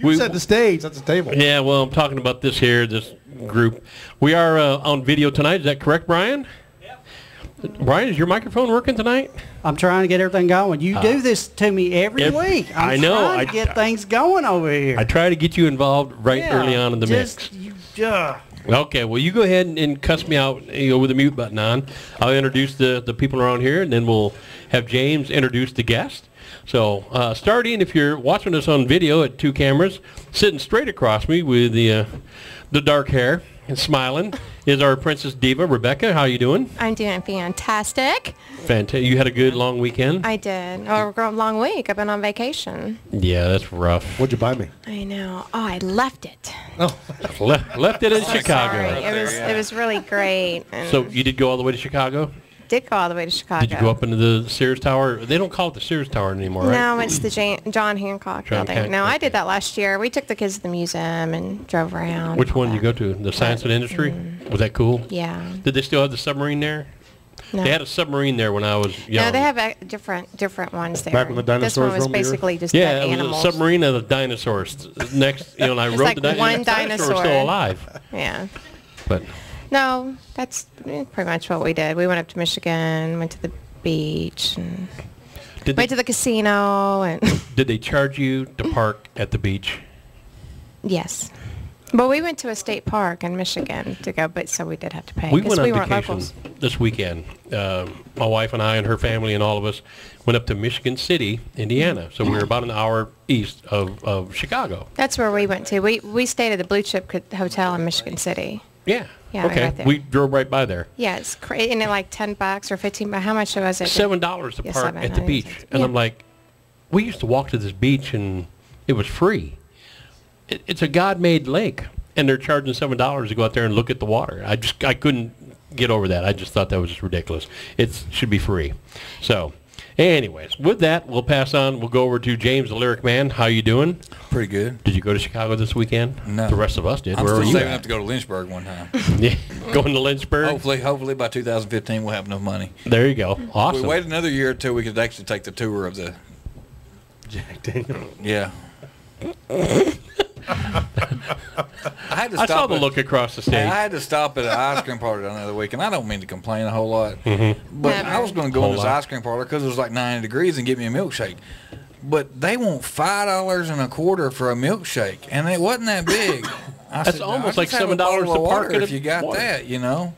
You set the stage. That's the table. Yeah, well, I'm talking about this here, this group. We are on video tonight. Is that correct, Brian? Yep. Brian, is your microphone working tonight? I'm trying to get everything going. You do this to me every week. I know. I'm trying to get things going over here. I try to get you involved early on in the mix. Okay, well, you go ahead and cuss me out with the mute button on. I'll introduce the people around here, and then we'll have James introduce the guest. So, starting, if you're watching us on video at 2 cameras, sitting straight across me with the dark hair and smiling is our Princess Diva, Rebecca. How you doing? I'm doing fantastic. Fantastic. You had a good long weekend? I did. Oh, a long week. I've been on vacation. Yeah, that's rough. What'd you buy me? I know. Oh, I left it. Oh, left it in Chicago. Sorry. It was really great. So you did go all the way to Chicago? Did go all the way to Chicago. Did you go up into the Sears Tower? They don't call it the Sears Tower anymore, right? No, it's the John Hancock building. No, I did that last year. We took the kids to the museum and drove around. Which one did you go to? The Science and Industry? Was that cool? Yeah. Did they still have the submarine there? No. They had a submarine there when I was young. No, they have different ones there. Back when the dinosaurs This one was roamed the earth? basically just dead it was animals. a submarine of the dinosaurs. Next, and I It's rode like the one dinosaurs were dinosaur. still alive. Yeah. But No, that's pretty much what we did. We went up to Michigan, went to the beach, and went to the casino. And did they charge you to park at the beach? yes. But we went to a state park in Michigan to go, but so we did have to pay. We went on weren't vacation locals. this weekend. My wife and I and her family and all of us went up to Michigan City, Indiana. So we were about an hour east of Chicago. That's where we went to. We stayed at the Blue Chip Hotel in Michigan City. Yeah. Yeah, okay. right there. We drove right by there. Yeah, it's crazy. And it like $10 or $15. How much was it? $7 to Yeah, park $7, at the I beach. think. And Yeah. I'm like, we used to walk to this beach and it was free. It's a God-made lake. And they're charging $7 to go out there and look at the water. I couldn't get over that. I just thought that was just ridiculous. It should be free. So, anyways, with that, we'll pass on. We'll go over to James, the Lyric Man. How you doing? Pretty good. Did you go to Chicago this weekend? No. The rest of us did. I'm Where were still you saving at? up to go to Lynchburg one time. Yeah, going to Lynchburg? Hopefully by 2015 we'll have enough money. There you go. Awesome. We wait another year until we could actually take the tour of the Jack Daniel. Yeah. I saw the look across the stage. I had to stop at an ice cream parlor the other week, and I don't mean to complain a whole lot, Mm-hmm. but Never. I was going to go in this ice cream parlor because it was like 90 degrees and get me a milkshake. But they want $5.25 for a milkshake, and it wasn't that big. That's almost like just have a $7 bottle to of park water at if a you got water. that, you know.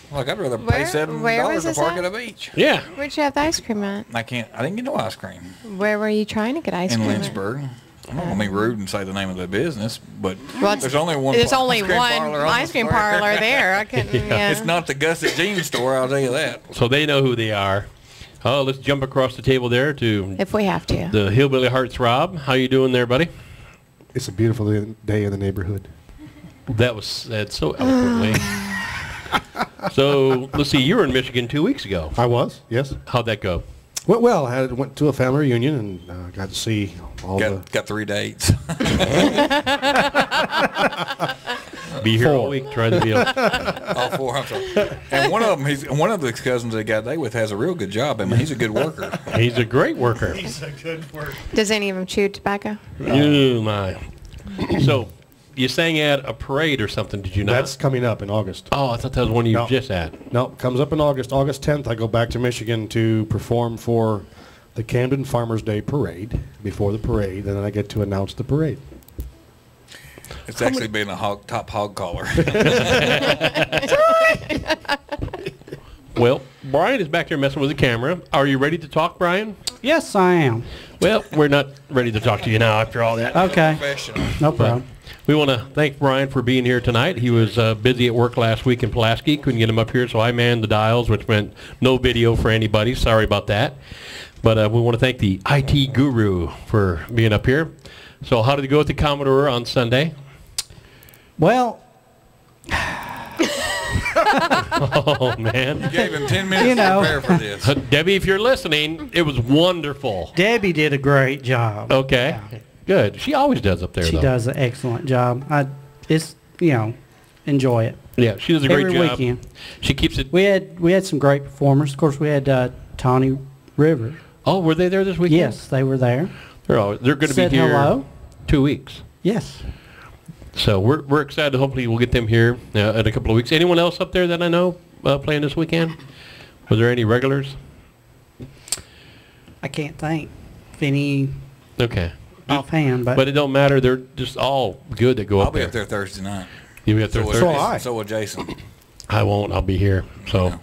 Like I'd rather pay Where $7 was to this park at? at a beach. Yeah. Where'd you have the ice cream at? I didn't get no ice cream Where were you trying to get ice in cream at? Lynchburg. I'm not gonna be rude and say the name of the business, but Well, there's only one. There's only ice cream one parlor on the ice cream square. parlor there. I couldn't. Yeah. It's not the Gusset Jeans store, I'll tell you that. So they know who they are. Oh, let's jump across the table there to If we have to. the Hillbilly Hearts Rob. How you doing there, buddy? It's a beautiful day in the neighborhood. That was said so eloquently. So, let's see, you were in Michigan 2 weeks ago. I was, yes. How'd that go? Went well. Went to a family reunion and got to see all Got 3 dates. Be here all week, try the deal. All 4. I'm sorry. And one of the cousins they got there with has a real good job. I mean, he's a good worker. He's a great worker. He's a good worker. Does any of them chew tobacco? Oh, my. So, you sang at a parade or something, did you not? That's coming up in August. Oh, I thought that was one you No. were just at. No, comes up in August. August 10th, I go back to Michigan to perform for the Camden Farmers Day Parade, before the parade, and then I get to announce the parade. It's actually being a top hog caller. Well, Brian is back there messing with the camera. Are you ready to talk, Brian? Yes, I am. Well, we're not ready to talk to you now after all that. Okay, Professional. no problem. We want to thank Brian for being here tonight. He was busy at work last week in Pulaski. Couldn't get him up here, so I manned the dials, which meant no video for anybody. Sorry about that. But we want to thank the IT guru for being up here. So how did it go with the Commodore on Sunday? Well, Oh, man. You gave him 10 minutes You know. to prepare for this. Debbie, if you're listening, it was wonderful. Debbie did a great job. Okay. Good. She always does up there, She though. does an excellent job. Enjoy it. Yeah, she does a great Every job. weekend. She keeps it. We had some great performers. Of course, we had Tawny River. Oh, were they there this weekend? Yes, they were there. They're going to be Said here. hello. 2 weeks. Yes. So we're excited. Hopefully we'll get them here in a couple of weeks. Anyone else up there that I know playing this weekend? Was there any regulars? I can't think of any Okay. offhand, but it don't matter. They're just all good that go I'll up be there. up there Thursday night. You'll be up there So Thursday? will So I. So will Jason. I won't. I'll be here. So,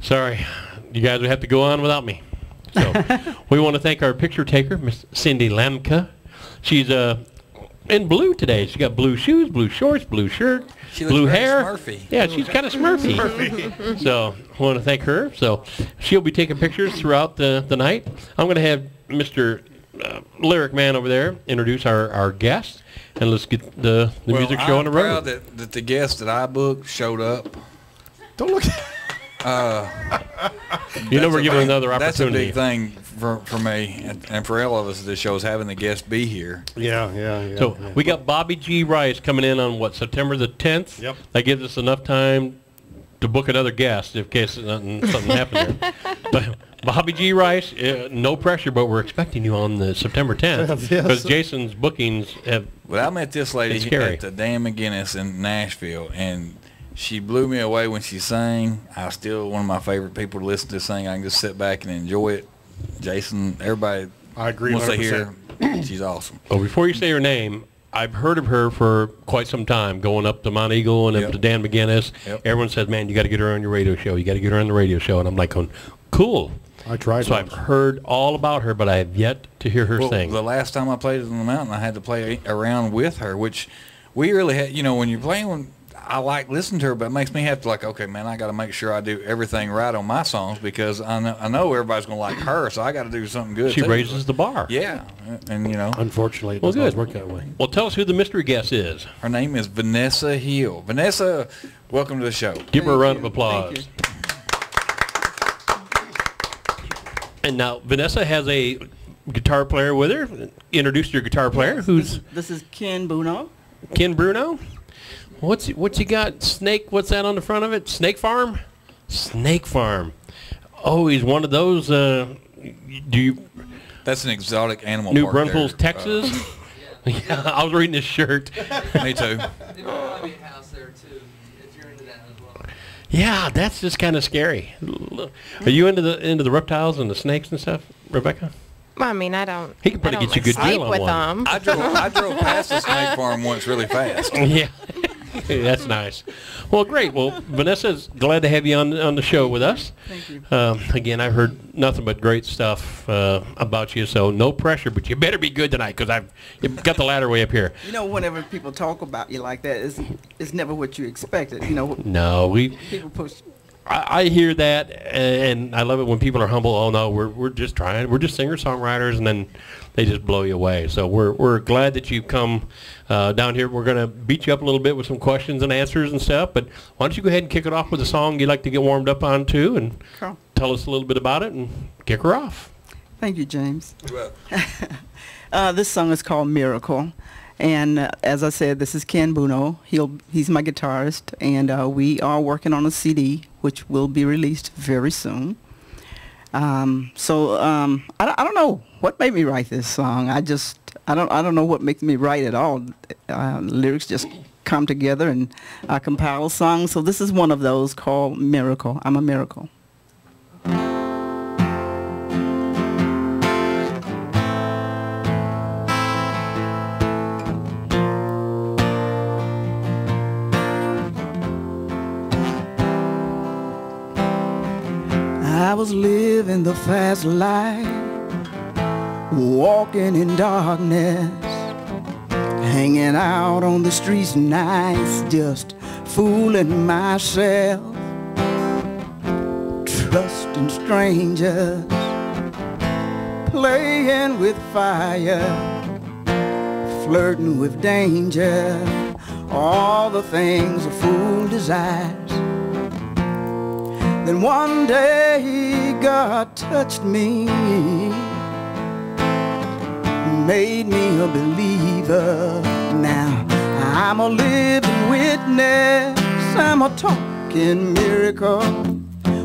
sorry. You guys will have to go on without me. So, we want to thank our picture taker, Miss Cindy Lamka. She's in blue today. She got blue shoes, blue shorts, blue shirt, She looks blue very hair. Smurfy. Yeah, she's kind of Smurfy. So, I want to thank her. So, she'll be taking pictures throughout the night. I'm going to have Mr. Lyric Man over there introduce our guest, and let's get the music show on the road. I'm proud that the guest that I booked showed up. Don't look. You know we're giving another That's a opportunity. big thing for me and for all of us at this show is having the guest be here. Yeah. So we got Bobby G. Rice coming in on what, September the 10th? Yep. That gives us enough time to book another guest in case something happened there. But Bobby G. Rice, no pressure, but we're expecting you on the September 10th because Jason's bookings have. Well, I met this lady scary. at the Dan McGinnis in Nashville, and she blew me away when she sang. I still one of my favorite people to listen to sing. I can just sit back and enjoy it. Jason, everybody I agree. wants to 100%. hear. She's awesome. Oh, before you say her name, I've heard of her for quite some time, going up to Mount Eagle and up to Dan McGinnis. Yep. Everyone says, man, you got to get her on your radio show. You got to get her on the radio show. And I'm like, going, cool. I tried. So I've heard all about her, but I have yet to hear her sing. The last time I played it on the mountain, I had to play around with her, which we really had. You know, when you're playing, I like listening to her, but it makes me have to like, okay, man, I got to make sure I do everything right on my songs because I know everybody's going to like her, so I got to do something good. She too. raises the bar. Yeah, and you know, Unfortunately, it Well, doesn't always good. work that way. Well, tell us who the mystery guest is. her name is Vanessa Hill. Vanessa, welcome to the show. Give her a Thank round you. of applause. Thank you. And now Vanessa has a guitar player with her. Introduce your guitar player, who's This is Ken Buono. Ken Bruno. What's you got? Snake? What's that on the front of it? Snake Farm. Snake Farm. Oh, he's one of those. Do you That's an exotic animal. New park Braunfels, there. Texas? Yeah, I was reading his shirt. Me too. They might be a house there too, if you're into that as well. Yeah, that's just kind of scary. Are you into the reptiles and the snakes and stuff, Rebecca? Well, I mean, I don't. He can probably I don't, get you a good sleep deal on with one. them. I drove past the snake farm once really fast. Yeah, that's nice. Well, great. Well, Vanessa's glad to have you on the show with us. Thank you. Again, I've heard nothing but great stuff about you, so no pressure, but you better be good tonight because you've got the ladder way up here. You know, whenever people talk about you like that, it's never what you expected. You know, No, people push. I hear that, and I love it when people are humble. Oh no, we're just trying. We're just singer-songwriters, and then they just blow you away. So we're glad that you've come down here. We're gonna beat you up a little bit with some questions and answers and stuff. But why don't you go ahead and kick it off with a song you'd like to get warmed up on too, and Sure. tell us a little bit about it and kick her off. Thank you, James. Well, This song is called Miracle. And as I said, this is Ken Buono. He's my guitarist. And we are working on a CD, which will be released very soon. I don't know what made me write this song. I don't know what makes me write at all. Lyrics just come together and I compile songs. So this is one of those called Miracle. I'm a miracle. I was living the fast life, walking in darkness, hanging out on the streets nights, just fooling myself, trusting strangers, playing with fire, flirting with danger, all the things a fool desires. Then one day God touched me, made me a believer. Now I'm a living witness, I'm a talking miracle,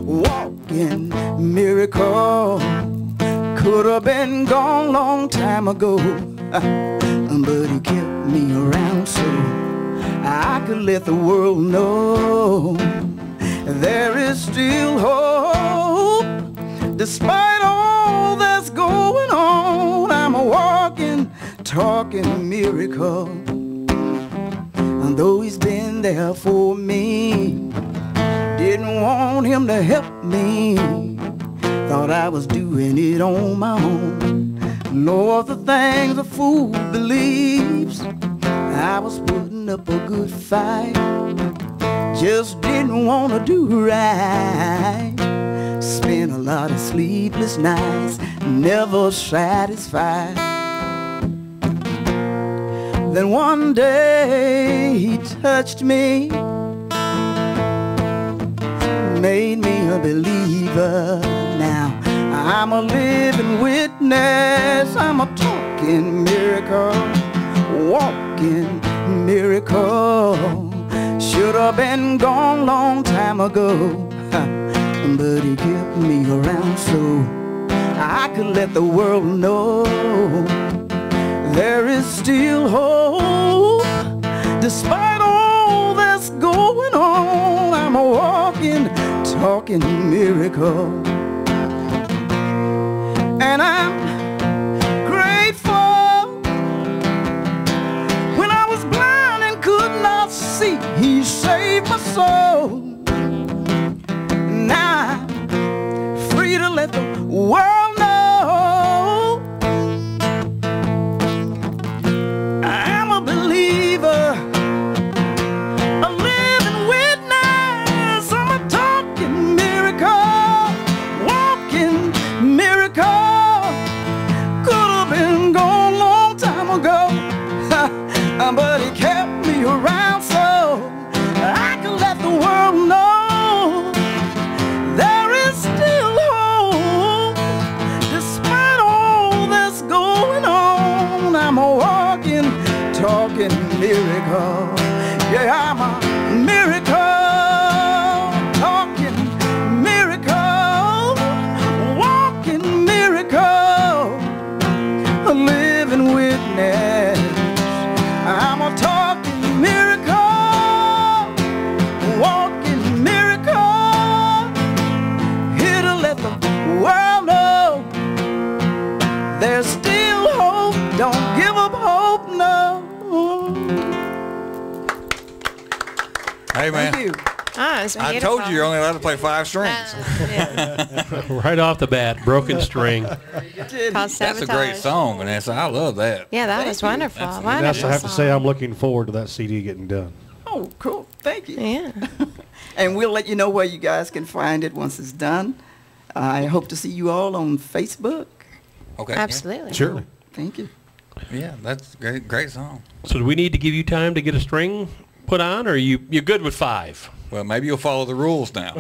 walking miracle. Could have been gone long time ago, but he kept me around so I could let the world know there is still hope. Despite all that's going on, I'm a walking, talking miracle. And though he's been there for me, didn't want him to help me, thought I was doing it on my own. Lord, the things a fool believes, I was putting up a good fight, just didn't want to do right. Spent a lot of sleepless nights, never satisfied. Then one day he touched me, made me a believer. Now I'm a living witness, I'm a talking miracle, walking miracle. Should have been gone long time ago, but he kept me around so I could let the world know there is still hope. Despite all that's going on, I'm a walking, talking miracle. And I'm grateful. When I was blind and could not see, he saved my soul. Now I'm free to let the world know I'm a believer, a living witness. I'm a talking miracle, walking miracle. Could have been gone long time ago, but he kept me around so I could let the world know there is still hope. Despite all that's going on, I'm a walking, talking miracle. Yeah, I'm a miracle, talking miracle, walking miracle, a living witness. I'm a talking miracle, walking miracle, here to let the world know there's still hope. Don't give up hope, no. Hey, man. Thank you. Ah, it's I beautiful. told you you're only allowed to play 5 strings. Yeah. Right off the bat, broken string. Called That's a great Sabotage. song, Vanessa. I love that. Yeah, that was wonderful. That's- Wonderful Vanessa, I have to say song. I'm looking forward to that CD getting done. Oh, cool. Thank you. Yeah. And we'll let you know where you guys can find it once it's done. I hope to see you all on Facebook. Okay. Absolutely. Sure. Thank you. Yeah, that's a great song. So do we need to give you time to get a string put on, or are you're good with 5? Well, maybe you'll follow the rules now.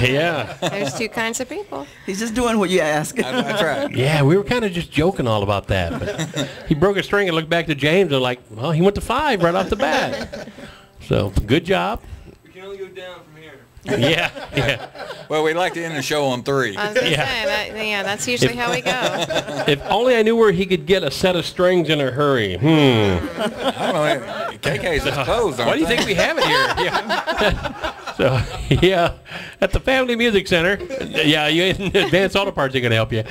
Yeah. There's two kinds of people. He's just doing what you ask. That's right. Yeah, we were kind of just joking all about that. But he broke a string and looked back to James and like, well, he went to 5 right off the bat. So good job. We can only go down from here. Yeah, yeah. Well, we like to end the show on 3. I was gonna Yeah. say, yeah, that's usually how we go. If only I knew where he could get a set of strings in a hurry. I don't know. KK's is closed. Why do you think we have it here? Yeah. So, yeah, at the Family Music Center. Yeah, Advanced Auto Parts are going to help you.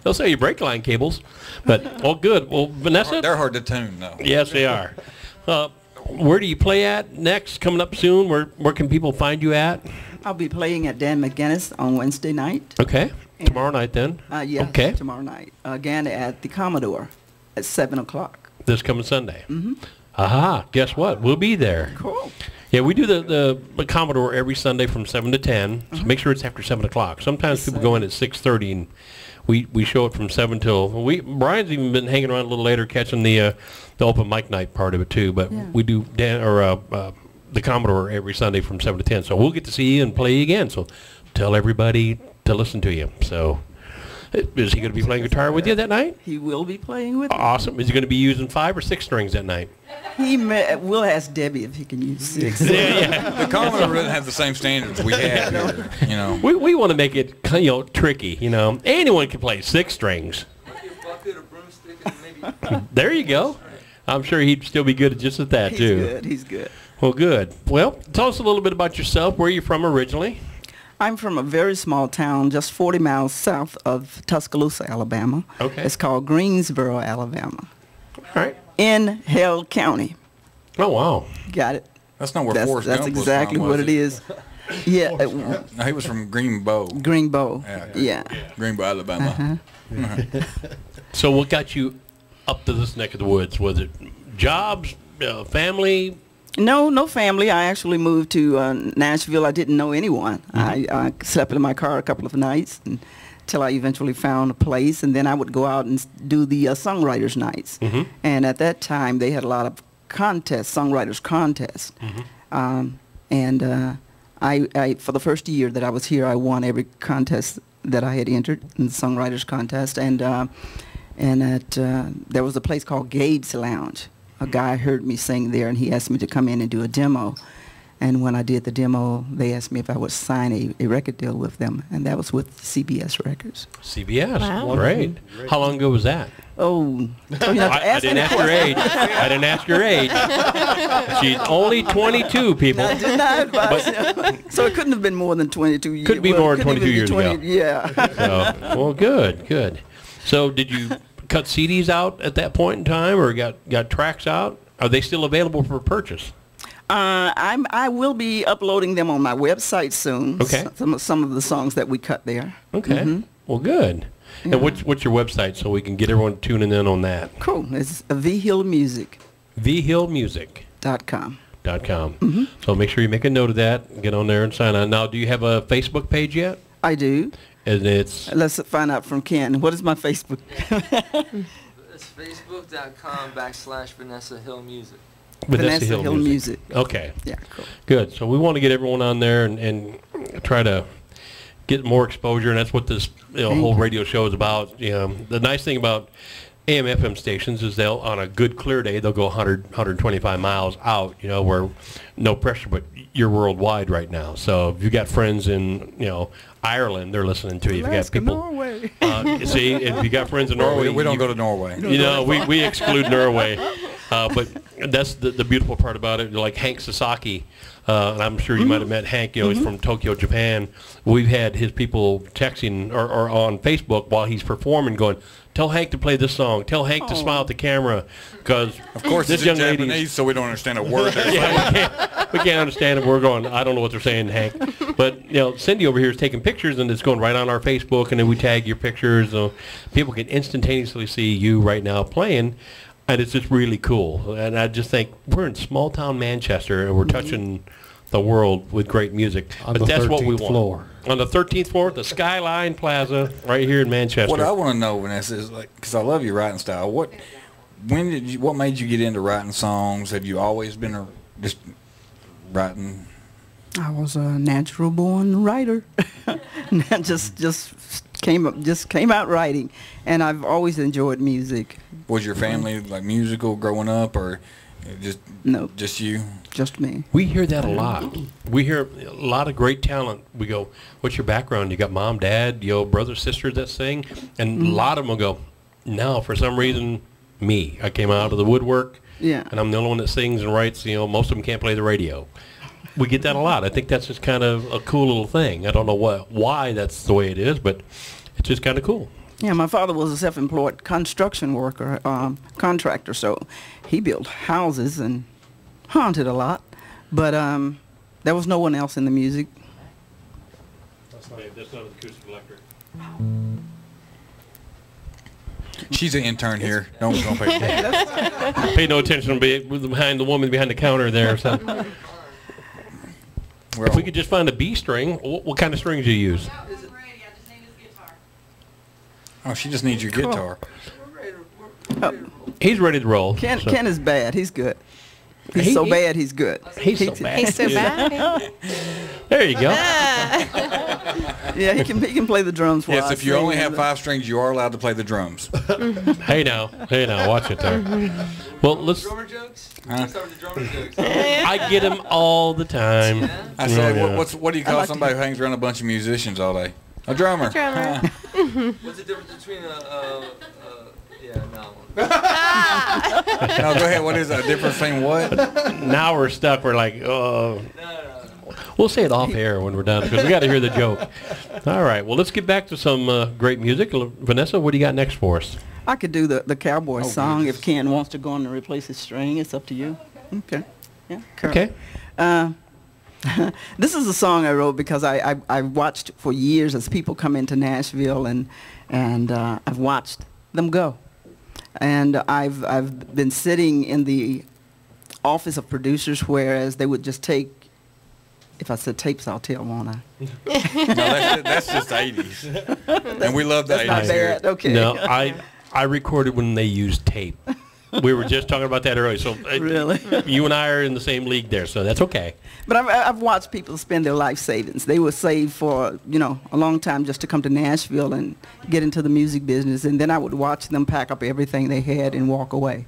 They'll sell you brake line cables. But, well, good. Well, Vanessa? They're hard to tune, though. Yes, they are. Where do you play at next? Coming up soon? Where can people find you at? I'll be playing at Dan McGinnis on Wednesday night. Okay. Tomorrow night then? Yes, Okay. tomorrow night. Again at the Commodore at 7 o'clock. This coming Sunday. Mm-hmm. Aha. Guess what? We'll be there. Cool. Yeah, we do the Commodore every Sunday from 7 to 10. So make sure it's after 7 o'clock. Sometimes Yes, people sir. go in at 6:30 and we show it from 7 till Brian's even been hanging around a little later catching the open mic night part of it too. But Yeah. we do the Commodore every Sunday from 7 to 10. So we'll get to see you and play you again. So tell everybody to listen to you. So Is he going to be playing guitar with you that night? He will be playing with me. Awesome. Is he going to be using 5 or 6 strings that night? We'll ask Debbie if he can use 6. The Commodore doesn't have the same standards we have here, you know. We want to make it, tricky, Anyone can play 6 strings. Maybe a bucket, a broomstick, and maybe... There you go. I'm sure he'd still be good at just at that, too. He's good. Well, good. Well, tell us a little bit about yourself. Where are you from originally? I'm from a very small town just 40 miles south of Tuscaloosa, Alabama. Okay. It's called Greensboro, Alabama. All right. In Held County. Oh, wow. Got it? That's not where Forrest That's Gump was exactly from, what was it is. Yeah. No, he was from Greenbow. Greenbow. Yeah. Greenbow, Alabama. So what got you up to this neck of the woods? Was it jobs, family? No family. I actually moved to Nashville. I didn't know anyone. I slept in my car a couple of nights until I eventually found a place, and then I would go out and do the songwriters' nights. And at that time, they had a lot of contests, songwriters contests. And I for the first year that I was here, I won every contest that I had entered in the songwriters contest. And there was a place called Gabe's Lounge. A guy heard me sing there, and he asked me to come in and do a demo. And when I did the demo, they asked me if I would sign a record deal with them, and that was with CBS Records. CBS. Wow. Great. How long ago was that? Oh, I didn't ask your age. I didn't ask your age. She's only 22, people. I did not advise. So it couldn't have been more than 22 years. Could be more than 22 years 20, ago. Yeah. So, well, good. So did you cut CDs out at that point in time, or got tracks out? Are they still available for purchase? I will be uploading them on my website soon. Okay. Some of the songs that we cut there. Okay. Well, good. Yeah. And what's your website so we can get everyone tuning in on that? Cool. It's vhillmusic.com. vhillmusic.com. So make sure you make a note of that. Get on there and sign on. Now, do you have a Facebook page yet? I do. And it's... Let's find out from Ken. What is my Facebook? It's facebook.com/Vanessa Hill Music. Vanessa Hill Music. Okay. Yeah, cool. Good. So we want to get everyone on there and try to get more exposure, and that's what this whole radio show is about. The nice thing about AM FM stations is they'll, on a good clear day, they'll go 125 miles out, where no pressure, but you're worldwide right now. So if you got friends in, Ireland, they're listening to you. If you got people, Norway. See, if you got friends in Norway, we don't go to Norway. We exclude Norway. But that's the beautiful part about it. Like Hank Sasaki, and I'm sure you might have met Hank. He's from Tokyo, Japan. We've had his people texting or on Facebook while he's performing, going, "Tell Hank to play this song. Tell Hank to smile at the camera," because of course this it's young in Japanese, lady, so we don't understand a word. we can't understand it. We're going, I don't know what they're saying, Hank. But Cindy over here is taking pictures, and it's going right on our Facebook, and then we tag your pictures, so people can instantaneously see you right now playing. And it's just really cool. And I just think we're in small town Manchester, and we're touching the world with great music. But that's what we want. Floor. On the 13th floor at the Skyline Plaza right here in Manchester. What I want to know, Vanessa, is because I love your writing style. What made you get into writing songs? Have you always been just writing? I was a natural born writer. just came out writing, and I've always enjoyed music. Was your family musical growing up, or just you? Just me. We hear that a lot. We hear a lot of great talent. We go, "What's your background? You got mom, dad, brothers, sisters that sing?" And a lot of them will go, "No, for some reason, me. I came out of the woodwork, and I'm the only one that sings and writes. Most of them can't play the radio." We get that a lot. I think that's just kind of a cool little thing. I don't know why that's the way it is, but it's just kind of cool. Yeah, my father was a self-employed construction worker, contractor, so he built houses and haunted a lot. But there was no one else in the music. That's not an acoustic electric. She's an intern here. Don't pay attention. Pay no attention behind the woman behind the counter there. So. If we could just find a B string, what kind of strings do you use? Oh, she just needs your guitar. He's ready to roll. Ken is bad. He's good. He's so bad, he's good. He's so bad. He's so bad. There you go. Yeah, he can play the drums. Yes, if you only have 5 strings, you are allowed to play the drums. Hey now, watch it there. Well, let's. Drummer jokes? Let's start with the drummer jokes. I get them all the time. Yeah? I say, Yeah. what do you call somebody who hangs around a bunch of musicians all day? A drummer. Drummer. What's the difference between yeah, no. No, go ahead. What is that? Difference between what? Now we're stuck. We're like, oh. No. We'll say it off air when we're done because we got to hear the joke. All right. Well, let's get back to some great music. Vanessa, what do you got next for us? I could do the cowboy song if Ken wants to go on and replace his string. It's up to you. Okay. Yeah. Okay. This is a song I wrote because I watched for years as people come into Nashville and I've watched them go, and I've been sitting in the office of producers, whereas they would just take. If I said tapes, I'll tell, won't I? No, that's just 80s, and we love the 80s. Not here. bad. Okay. No, I recorded when they used tape. We were just talking about that earlier. So Really? You and I are in the same league there, so that's okay. But I've watched people spend their life savings. They would save for, a long time just to come to Nashville and get into the music business. And then I would watch them pack up everything they had and walk away.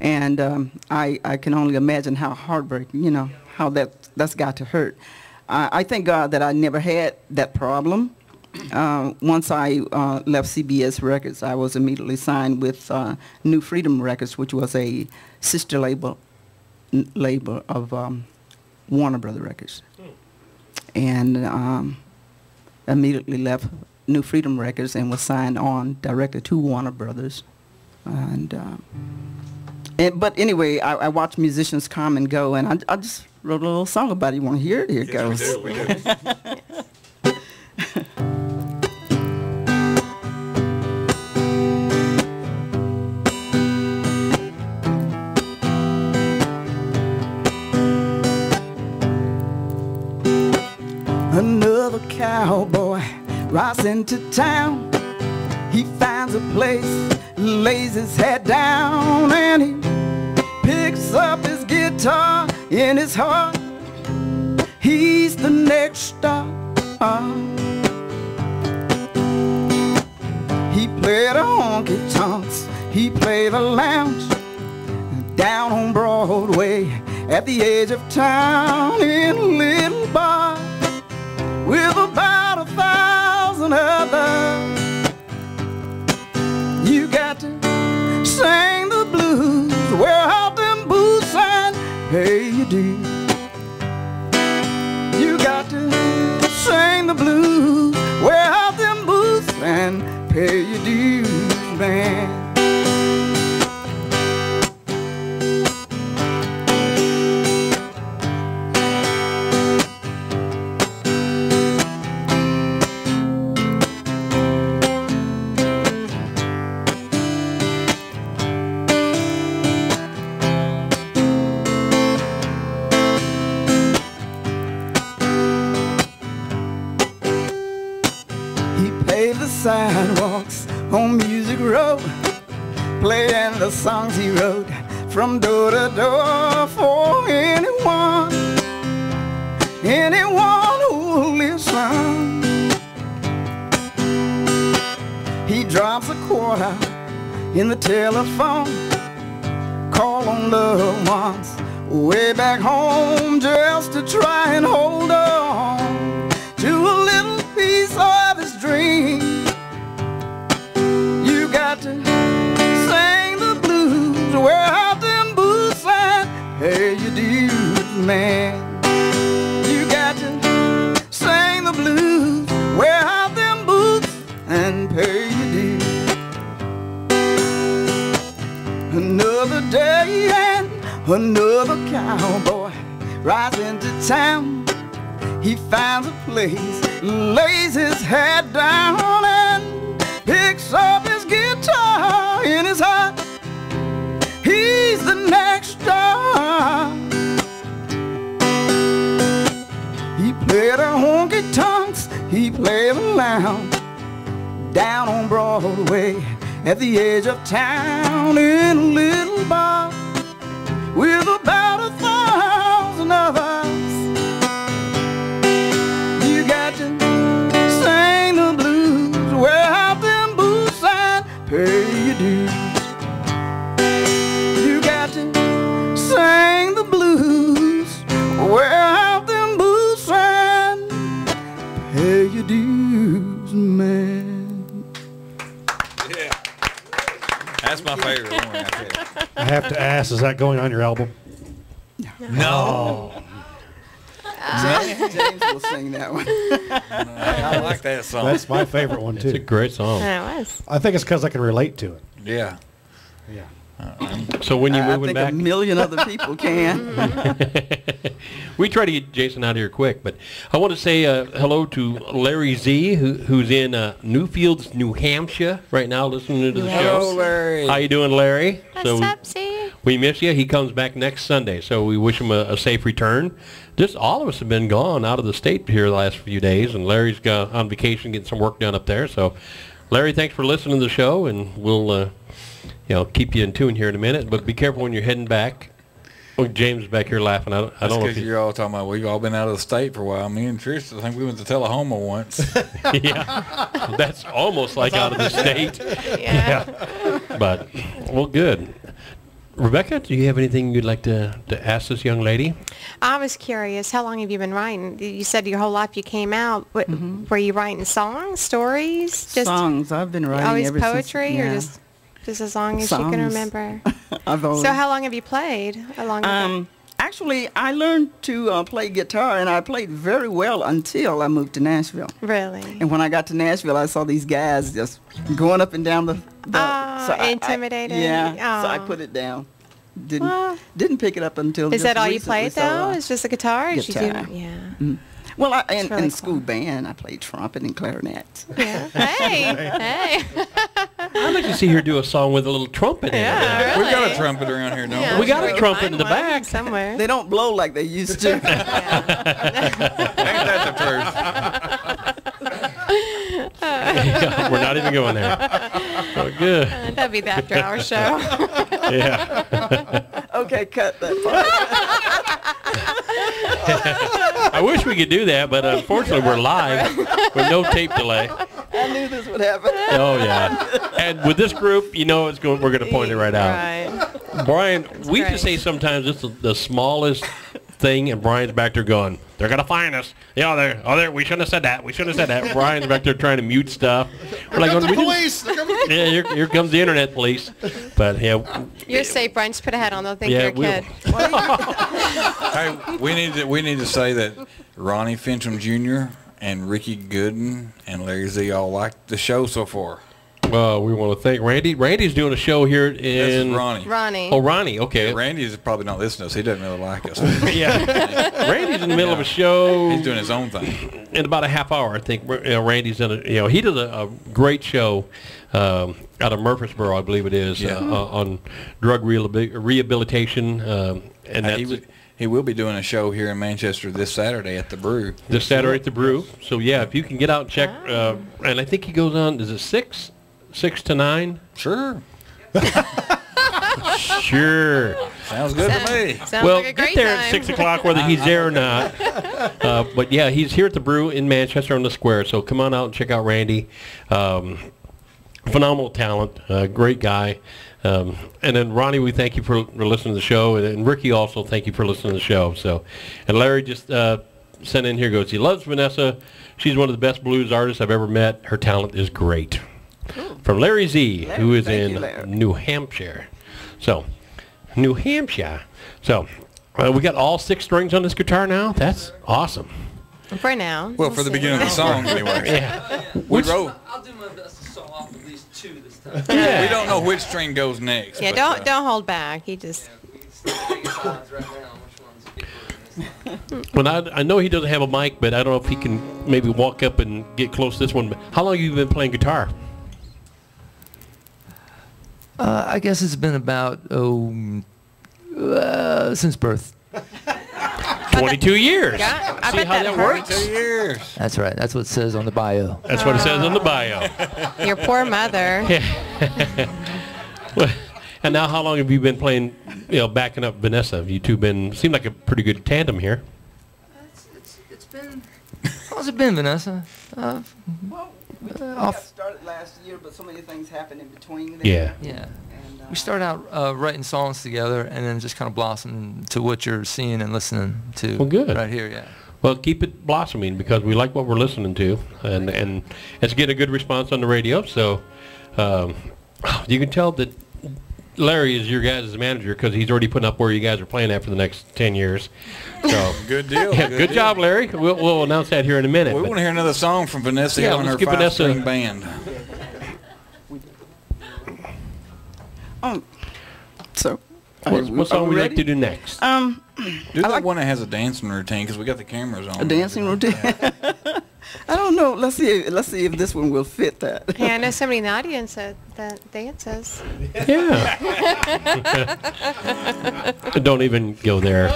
And I can only imagine how heartbreaking, how that's got to hurt. I thank God that I never had that problem. Once I left CBS Records, I was immediately signed with New Freedom Records, which was a sister label of Warner Brothers Records. And immediately left New Freedom Records and was signed on directly to Warner Brothers. But anyway, I watch musicians come and go, and I just wrote a little song about it. You want to hear it? Here it goes. We do. Another cowboy rides into town. He finds a place, lays his head down, and he picks up his guitar in his heart. He's the next star. He played a honky-tonks, he played a lounge down on Broadway at the edge of town in a little bar with about 1,000 others. You got to sing the blues, wear out them boots and pay your dues. You got to sing the blues, wear out them boots and pay your dues, man. Sidewalks on Music Road, playing the songs he wrote from door to door for anyone who will listen. He drops a quarter in the telephone, call on loved ones way back home just to try and hold on to a little piece of his dream. Got to sing the blues, wear out them boots and pay your dues, man. You got to sing the blues, wear out them boots and pay your dues. Another day and another cowboy rides into town. He finds a place, lays his head down and picks up his guitar in his heart. He's the next star. He played a honky-tonks, he played a lounge down on Broadway at the edge of town in a little bar with about 1,000 of us. You got to have to ask, is that going on your album? No. James will sing that one. I like that song. That's my favorite one, It's a too. great song. It was. I think it's because I can relate to it. Yeah. Yeah. So when you I moving think back? a million other people can. We try to get Jason out of here quick, but I want to say hello to Larry Z, who's in Newfields, New Hampshire right now listening to the Hello, show. Larry. How you doing, Larry? What's up, Z? We miss you. He comes back next Sunday, so we wish him a safe return. Just all of us have been gone out of the state here the last few days, and Larry's got on vacation getting some work done up there. So, Larry, thanks for listening to the show, and we'll keep you in tune here in a minute. But be careful when you're heading back. Oh, James is back here laughing. I don't know if you're all talking about we've all been out of the state for a while. Me and Trish, I think we went to Tullahoma once. Yeah, that's almost like out of the state. Yeah. But, well, good. Rebecca, do you have anything you'd like to ask this young lady? I was curious, how long have you been writing? You said your whole life you came out. Were you writing songs, stories? Songs. I've been writing Always ever poetry, since, or just as long as you can Songs. remember? I've always, So how long have you played? How long? actually, I learned to play guitar, and I played very well until I moved to Nashville. Really? And when I got to Nashville, I saw these guys just going up and down the intimidated? So I Oh. put it down. Well, Didn't pick it up until is just that all you recently, played so, though? It's just a guitar? Or did you guitar. do, yeah. Well, in really school cool. band, I played trumpet and clarinet. Yeah. Hey. I'd like to see her do a song with a little trumpet in it. Yeah, We've got really. a trumpet around here, don't Yeah, we? We got a sure. trumpet in Find the one back. somewhere. They don't blow like they used to. Ain't that the truth? Yeah, we're not even going there. Oh, good. That'd be the after-hour show. Yeah. Okay, cut that part. I wish we could do that, but unfortunately we're live with no tape delay. I knew this would happen. Oh yeah. And with this group, we're going to point it right out. Right. Brian, we great. just say sometimes it's the smallest thing, and Brian's back there going, "They're gonna find us." We shouldn't have said that. We shouldn't have said that. Brian's back there trying to mute stuff. We're like, the "We didn't-" police! They're coming. Yeah, here comes the internet police. But yeah, You're safe, Brian. Just put a hat on. They'll think yeah, you're a kid. Hey, we need to say that Ronnie Fincham Jr. and Ricky Gooden and Larry Z all liked the show so far. we want to thank Randy. Randy's doing a show here This is in. Ronnie. Ronnie. Oh, Ronnie. Okay. Randy's probably not listening to us. He doesn't really like us. Yeah. Randy's in the middle of a show. He's doing his own thing. In about a half hour, I think. Randy's done he does a great show out of Murfreesboro, I believe it is, Yeah. on drug rehabilitation, and that's He will be doing a show here in Manchester this Saturday at the Brew. this Saturday at the Brew. So yeah, if you can get out and check, and I think he goes on. Is it 6 to 9? Sure. Sure. Sounds good to me. Sounds Well, like a get great there time. at 6 o'clock, whether he's there or not. But yeah, he's here at the Brew in Manchester on the Square. So come on out and check out Randy. Phenomenal talent, great guy. And then Ronnie, we thank you for listening to the show, and Ricky also thank you for listening to the show. So, and Larry just sent in here, goes, he loves Vanessa. She's one of the best blues artists I've ever met. Her talent is great. From Larry Z, who is Thank in you, Larry. New Hampshire. So, New Hampshire. So, we got all 6 strings on this guitar now. That's awesome. For now. Well, for the see. beginning of the song, anyway. Yeah. We wrote. I'll do my best to saw off at least 2 this time. We don't know which string goes next. Yeah, but, don't hold back. He just. We can take his odds right now which one's people. Well, I know he doesn't have a mic, but I don't know if he can maybe walk up and get close to this one. How long have you been playing guitar? I guess it's been about since birth. 22 years. Yeah, I See bet how that that hurts. works? 2 years. That's right. That's what it says on the bio. That's what it says on the bio. Your poor mother. Well, and now, how long have you been playing? Backing up Vanessa. Have you two seem like a pretty good tandem here? It's been. How's it been, Vanessa? We got started last year, but so many things happened in between there. Yeah. Yeah. And, We started out writing songs together, and then just kind of blossomed to what you're seeing and listening to. Well, good. Right here, yeah. Well, keep it blossoming because we like what we're listening to, and it's getting a good response on the radio. So you can tell that Larry is your guys' manager because he's already putting up where you guys are playing at for the next 10 years. So good deal. Yeah, good job, Larry. We'll announce that here in a minute. We want to hear another song from Vanessa and her 5-string band. What song would you like to do next? Do that one that has a dancing routine because we got the cameras on. A dancing routine. I don't know. Let's see if this one will fit that. Yeah, I know somebody in the audience that dances. Yeah. Don't even go there.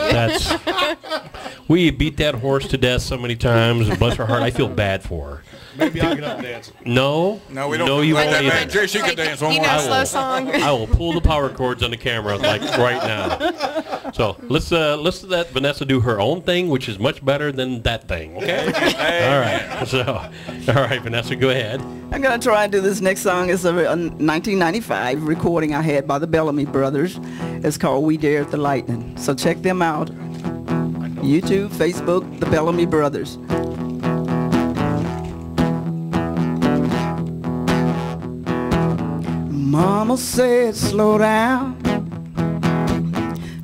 We beat that horse to death so many times. Bless her heart. I feel bad for her. Maybe I'll get up and dance. No, we don't. No, you won't that either. Trish, you can dance one more. Slow song. I will pull the power cords on the camera like right now. So let's let Vanessa do her own thing, which is much better than that thing. Okay. All right. So, all right, Vanessa, go ahead. I'm gonna try and do this next song. It's a 1995 recording I had by the Bellamy Brothers. It's called "We Dared the Lightning." So check them out. YouTube, Facebook, the Bellamy Brothers. Mama said slow down,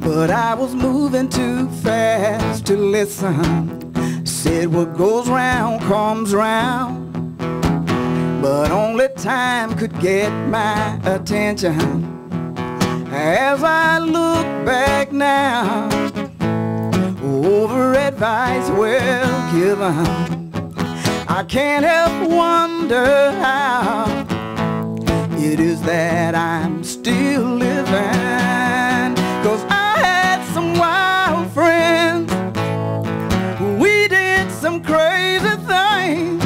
but I was moving too fast to listen. Said what goes round comes round, but only time could get my attention. As I look back now, over advice well given, I can't help wonder how it is that I'm still living. 'Cause I had some wild friends, we did some crazy things,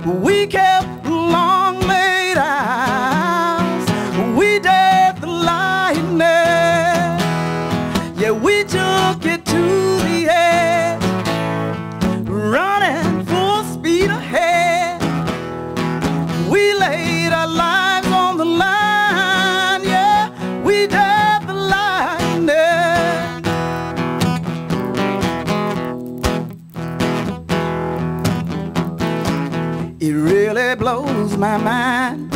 we kept long late hours, we dared the lightning, yeah, we took it to the edge, running full speed ahead. We laid our lives on the line, yeah, we dared the lightning. It really blows my mind.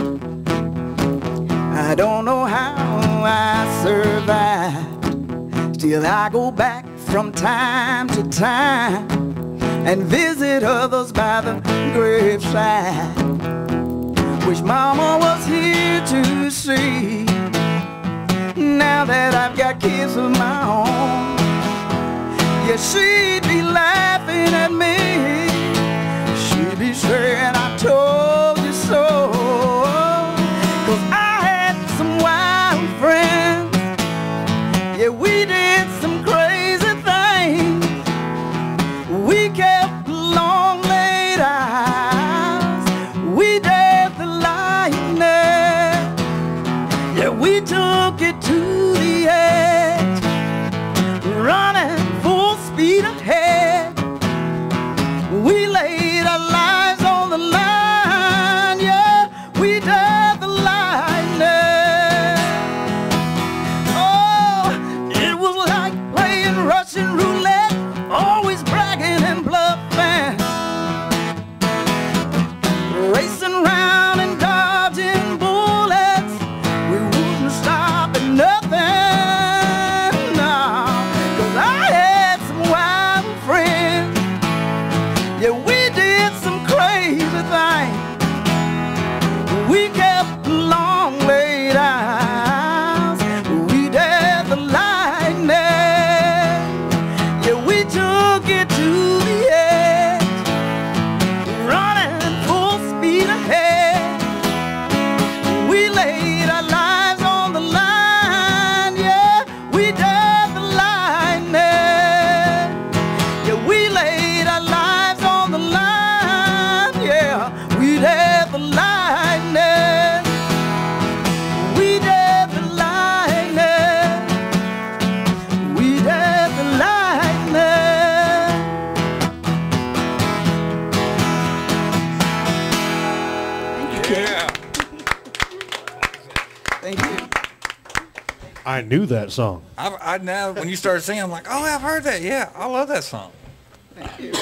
I don't know how I survived. Still I go back from time to time and visit others by the graveside. Wish Mama was here to see. Now that I've got kids of my own, yeah, she'd be laughing at me. She'd be saying I told you so. 'Cause I had some wild friends, yeah, we did some crazy things, we kept long late hours, we dared the lightning, yeah, we took it to the edge, running full speed ahead. We laid our lives on the line, yeah, we dared the lightning. Oh, it was like playing Russian roulette, always bragging and bluffing, racing round and dodging bullets. We wouldn't stop at nothing, no, 'cause I had some wild friends, yeah, we did some crazy things, we kept long late hours, we dared the lightning, yeah, we took it to the edge, running full speed ahead. We laid our lives on the line, yeah, we dared the lightning, yeah, we laid our lives on the line, yeah, we dared the lightning, we dared the lightning, we dared the lightning. Yeah. Thank you. I knew that song. I now when you started singing, I'm like, oh, I've heard that. Yeah, I love that song. Thank you.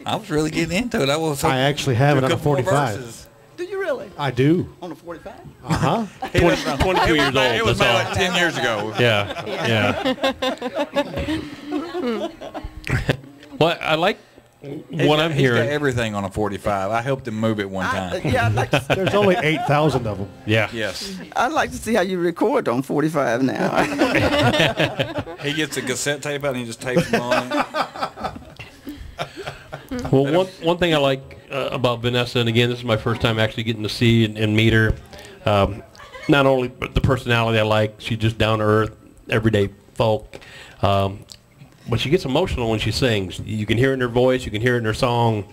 I was really getting into it. I I actually have it on a 45. Do you really? I do. On a 45? Uh-huh. 22 years old. It was That's all. about like 10 years ago. Yeah. Well, I like what I'm He's got hearing. everything on a 45. I helped him move it one time. Yeah, There's only 8,000 of them. Yeah. Yes. I'd like to see how you record on 45 now. He gets a cassette tape out and he just tapes them on. Well, one thing I like about Vanessa, and again, this is my first time actually getting to see and meet her. Not only the personality I like, she's just down to earth, everyday folk. But she gets emotional when she sings. You can hear it in her voice, you can hear it in her song,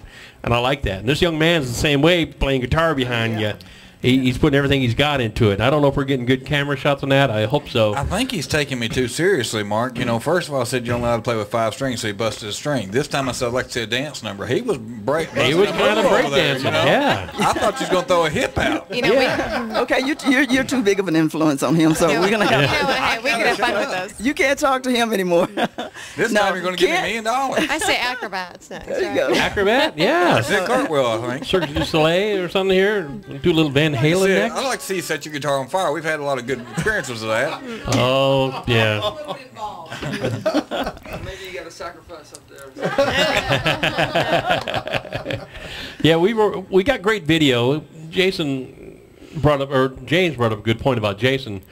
and I like that. And this young man's the same way, playing guitar behind you. He's putting everything he's got into it. I don't know if we're getting good camera shots on that. I hope so. I think he's taking me too seriously, Mark. You know, first of all, I said you're only allowed to play with 5 strings, so he busted a string. This time I said I'd like to see a dance number. He was He was kind of breakdancing, yeah. I thought you was going to throw a hip out. You know, Okay, you're too big of an influence on him, so we're going to have hey, we can have fun with this. You can't talk to him anymore. This No, time you're going to give me $1 can't. million. I say acrobats next. There you right? go. Acrobat? Yeah. That's it, cartwheel, I think. Cirque du Soleil or something here. Do a little Van Halen See, next. I'd like to see you set your guitar on fire. We've had a lot of good experiences with that. Oh, yeah. Maybe you got to sacrifice up there. Yeah, we got great video. James brought up a good point about Jason.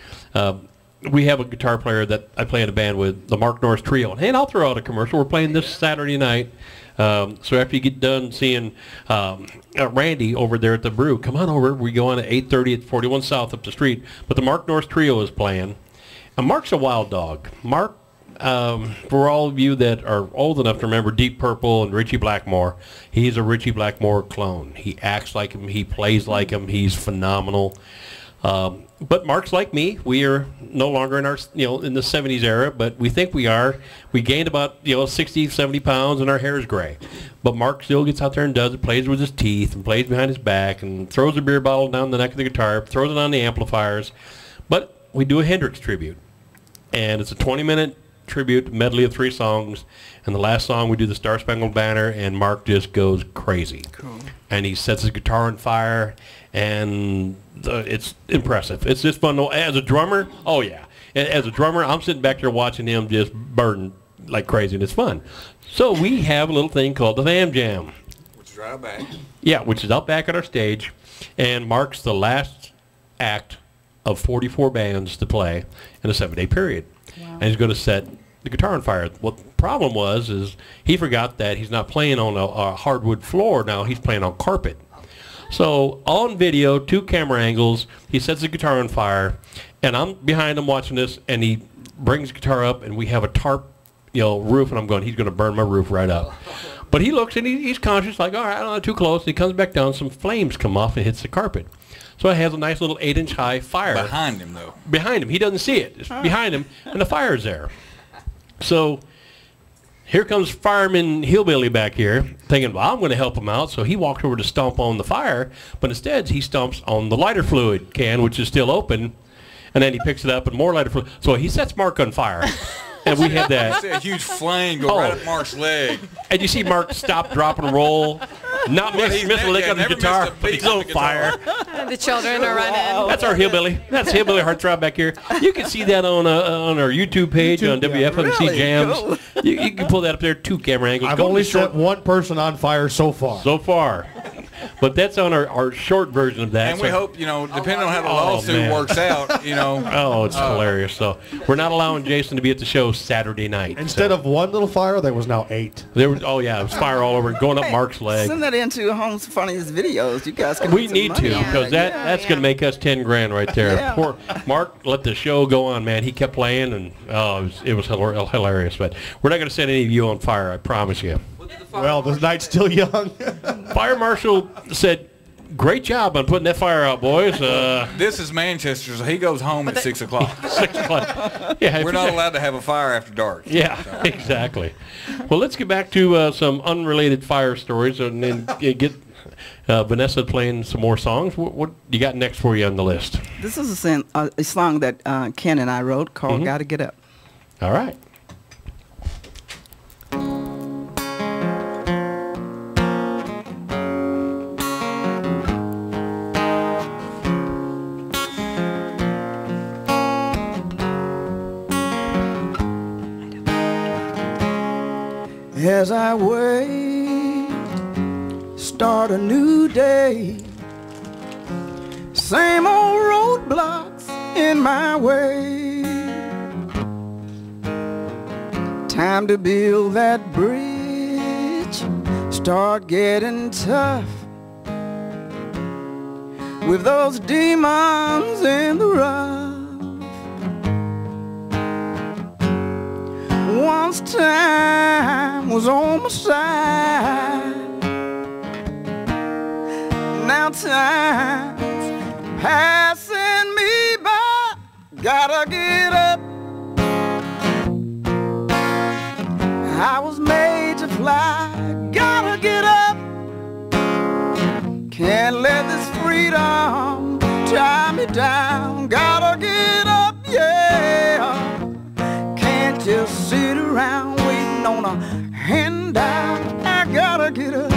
We have a guitar player that I play in a band with, the Mark Norris Trio. And I'll throw out a commercial. We're playing this Saturday night. So after you get done seeing Randy over there at the Brew, come on over. We go on at 8:30 at 41 South up the street. But the Mark Norris Trio is playing. And Mark's a wild dog. Mark, for all of you that are old enough to remember Deep Purple and Richie Blackmore, he's a Richie Blackmore clone. He acts like him. He plays like him. He's phenomenal. But Mark's like me. We are no longer in our, in the 70s era, but we think we are. We gained about, 60, 70 pounds, and our hair is gray. But Mark still gets out there and does it, plays with his teeth, and plays behind his back, and throws a beer bottle down the neck of the guitar, throws it on the amplifiers. But we do a Hendrix tribute, and it's a 20-minute tribute medley of 3 songs. And the last song we do the Star Spangled Banner, and Mark just goes crazy. Cool. And he sets his guitar on fire, and it's impressive. It's just fun. As a drummer, oh yeah. As a drummer, I'm sitting back there watching him just burn like crazy, and it's fun. So we have a little thing called the Vam Jam. Which is right out back. Yeah, which is out back at our stage, and marks the last act of 44 bands to play in a 7-day period. Wow. And he's going to set the guitar on fire. What the problem is he forgot that he's not playing on a hardwood floor now. He's playing on carpet. So on video, 2 camera angles, he sets the guitar on fire, and I'm behind him watching this, and he brings the guitar up, and we have a tarp, roof, and I'm going, he's going to burn my roof right up. But he looks, and he's conscious, like, all right, I don't know, too close. And he comes back down, some flames come off and hits the carpet. So it has a nice little 8-inch high fire. Behind him, though. Behind him. He doesn't see it. It's behind him, and the fire's there. So here comes Fireman Hillbilly back here, thinking, well, I'm going to help him out. So he walks over to stomp on the fire, but instead he stomps on the lighter fluid can, which is still open, and then he picks it up and more lighter fluid. So he sets Mark on fire. And we had that. I see a huge flame go right up Mark's leg. And you see Mark stop, drop, and roll. Not miss a lick on his guitar, but he's on fire. The children are running. That's our hillbilly. That's hillbilly heartthrob back here. You can see that on our YouTube page on WFMC Really? Jams. Cool. You can pull that up there, 2 camera angles. I've Go only to short- set one person on fire so far. so far. But that's on our short version of that. And we so- hope, depending on how the Oh, lawsuit man. works out, Oh, it's hilarious. So we're not allowing Jason to be at the show Saturday night. Instead of one little fire, there was now 8. There was, it was fire all over, going up Mark's leg. Send that into Home's Funniest Videos. You guys can We make some need money to, on because that's going to make us 10 grand right there. Yeah. Poor Mark let the show go on, man. He kept playing, and it was hilarious. But we're not going to set any of you on fire, I promise you. Well, the night's still young. Fire Marshal said, great job on putting that fire out, boys. This is Manchester, so he goes home at 6 o'clock. 6 o'clock. Yeah, We're not allowed to have a fire after dark. Yeah, exactly. Well, let's get back to some unrelated fire stories and then get Vanessa playing some more songs. What you got next for you on the list? This is a song that Ken and I wrote called Gotta Get Up. All right. as I wait, start a new day. Same old roadblocks in my way. Time to build that bridge, start getting tough with those demons in the rough. Once time was on my side, now time's passing me by. Gotta get up, I was made to fly. Gotta get up, can't let this freedom tie me down. Gotta get up, yeah, can't just sit around waiting on a handout. I gotta get up.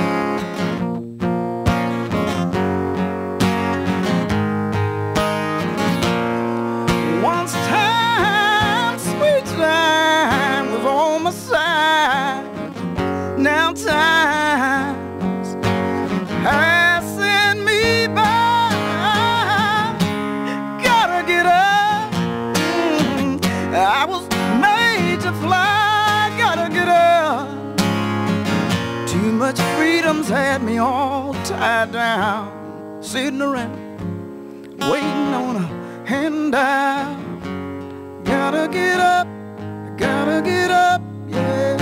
Once time, sweet time was on my side, now time's passing me by. Gotta get up, I was made to fly. Gotta get up, too much freedom's had me all tied down, sitting around waiting on a handout. Gotta get up, yeah.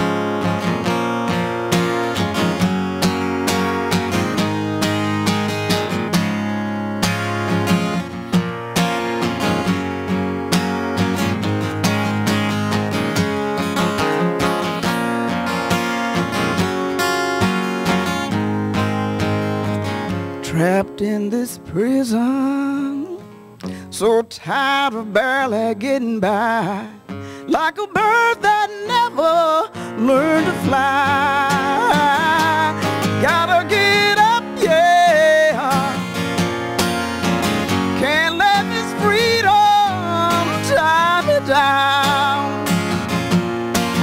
Trapped in this prison, so tired of barely getting by, like a bird that never learned to fly. Gotta get up, yeah, can't let this freedom tie me down.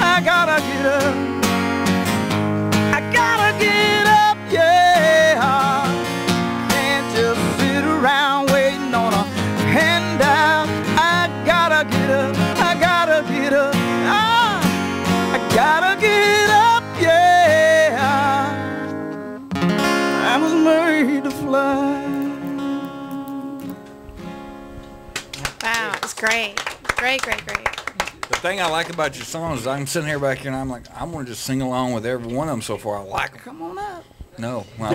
I gotta get up, I gotta get up, yeah, can't just sit around waiting on a handout. I gotta get up, I gotta get up, I gotta get up, yeah. I was made to fly. Wow, it's great. Great. The thing I like about your songs is I'm sitting here back here and I'm like, I want to just sing along with every one of them so far. I like them. Come on up. No, I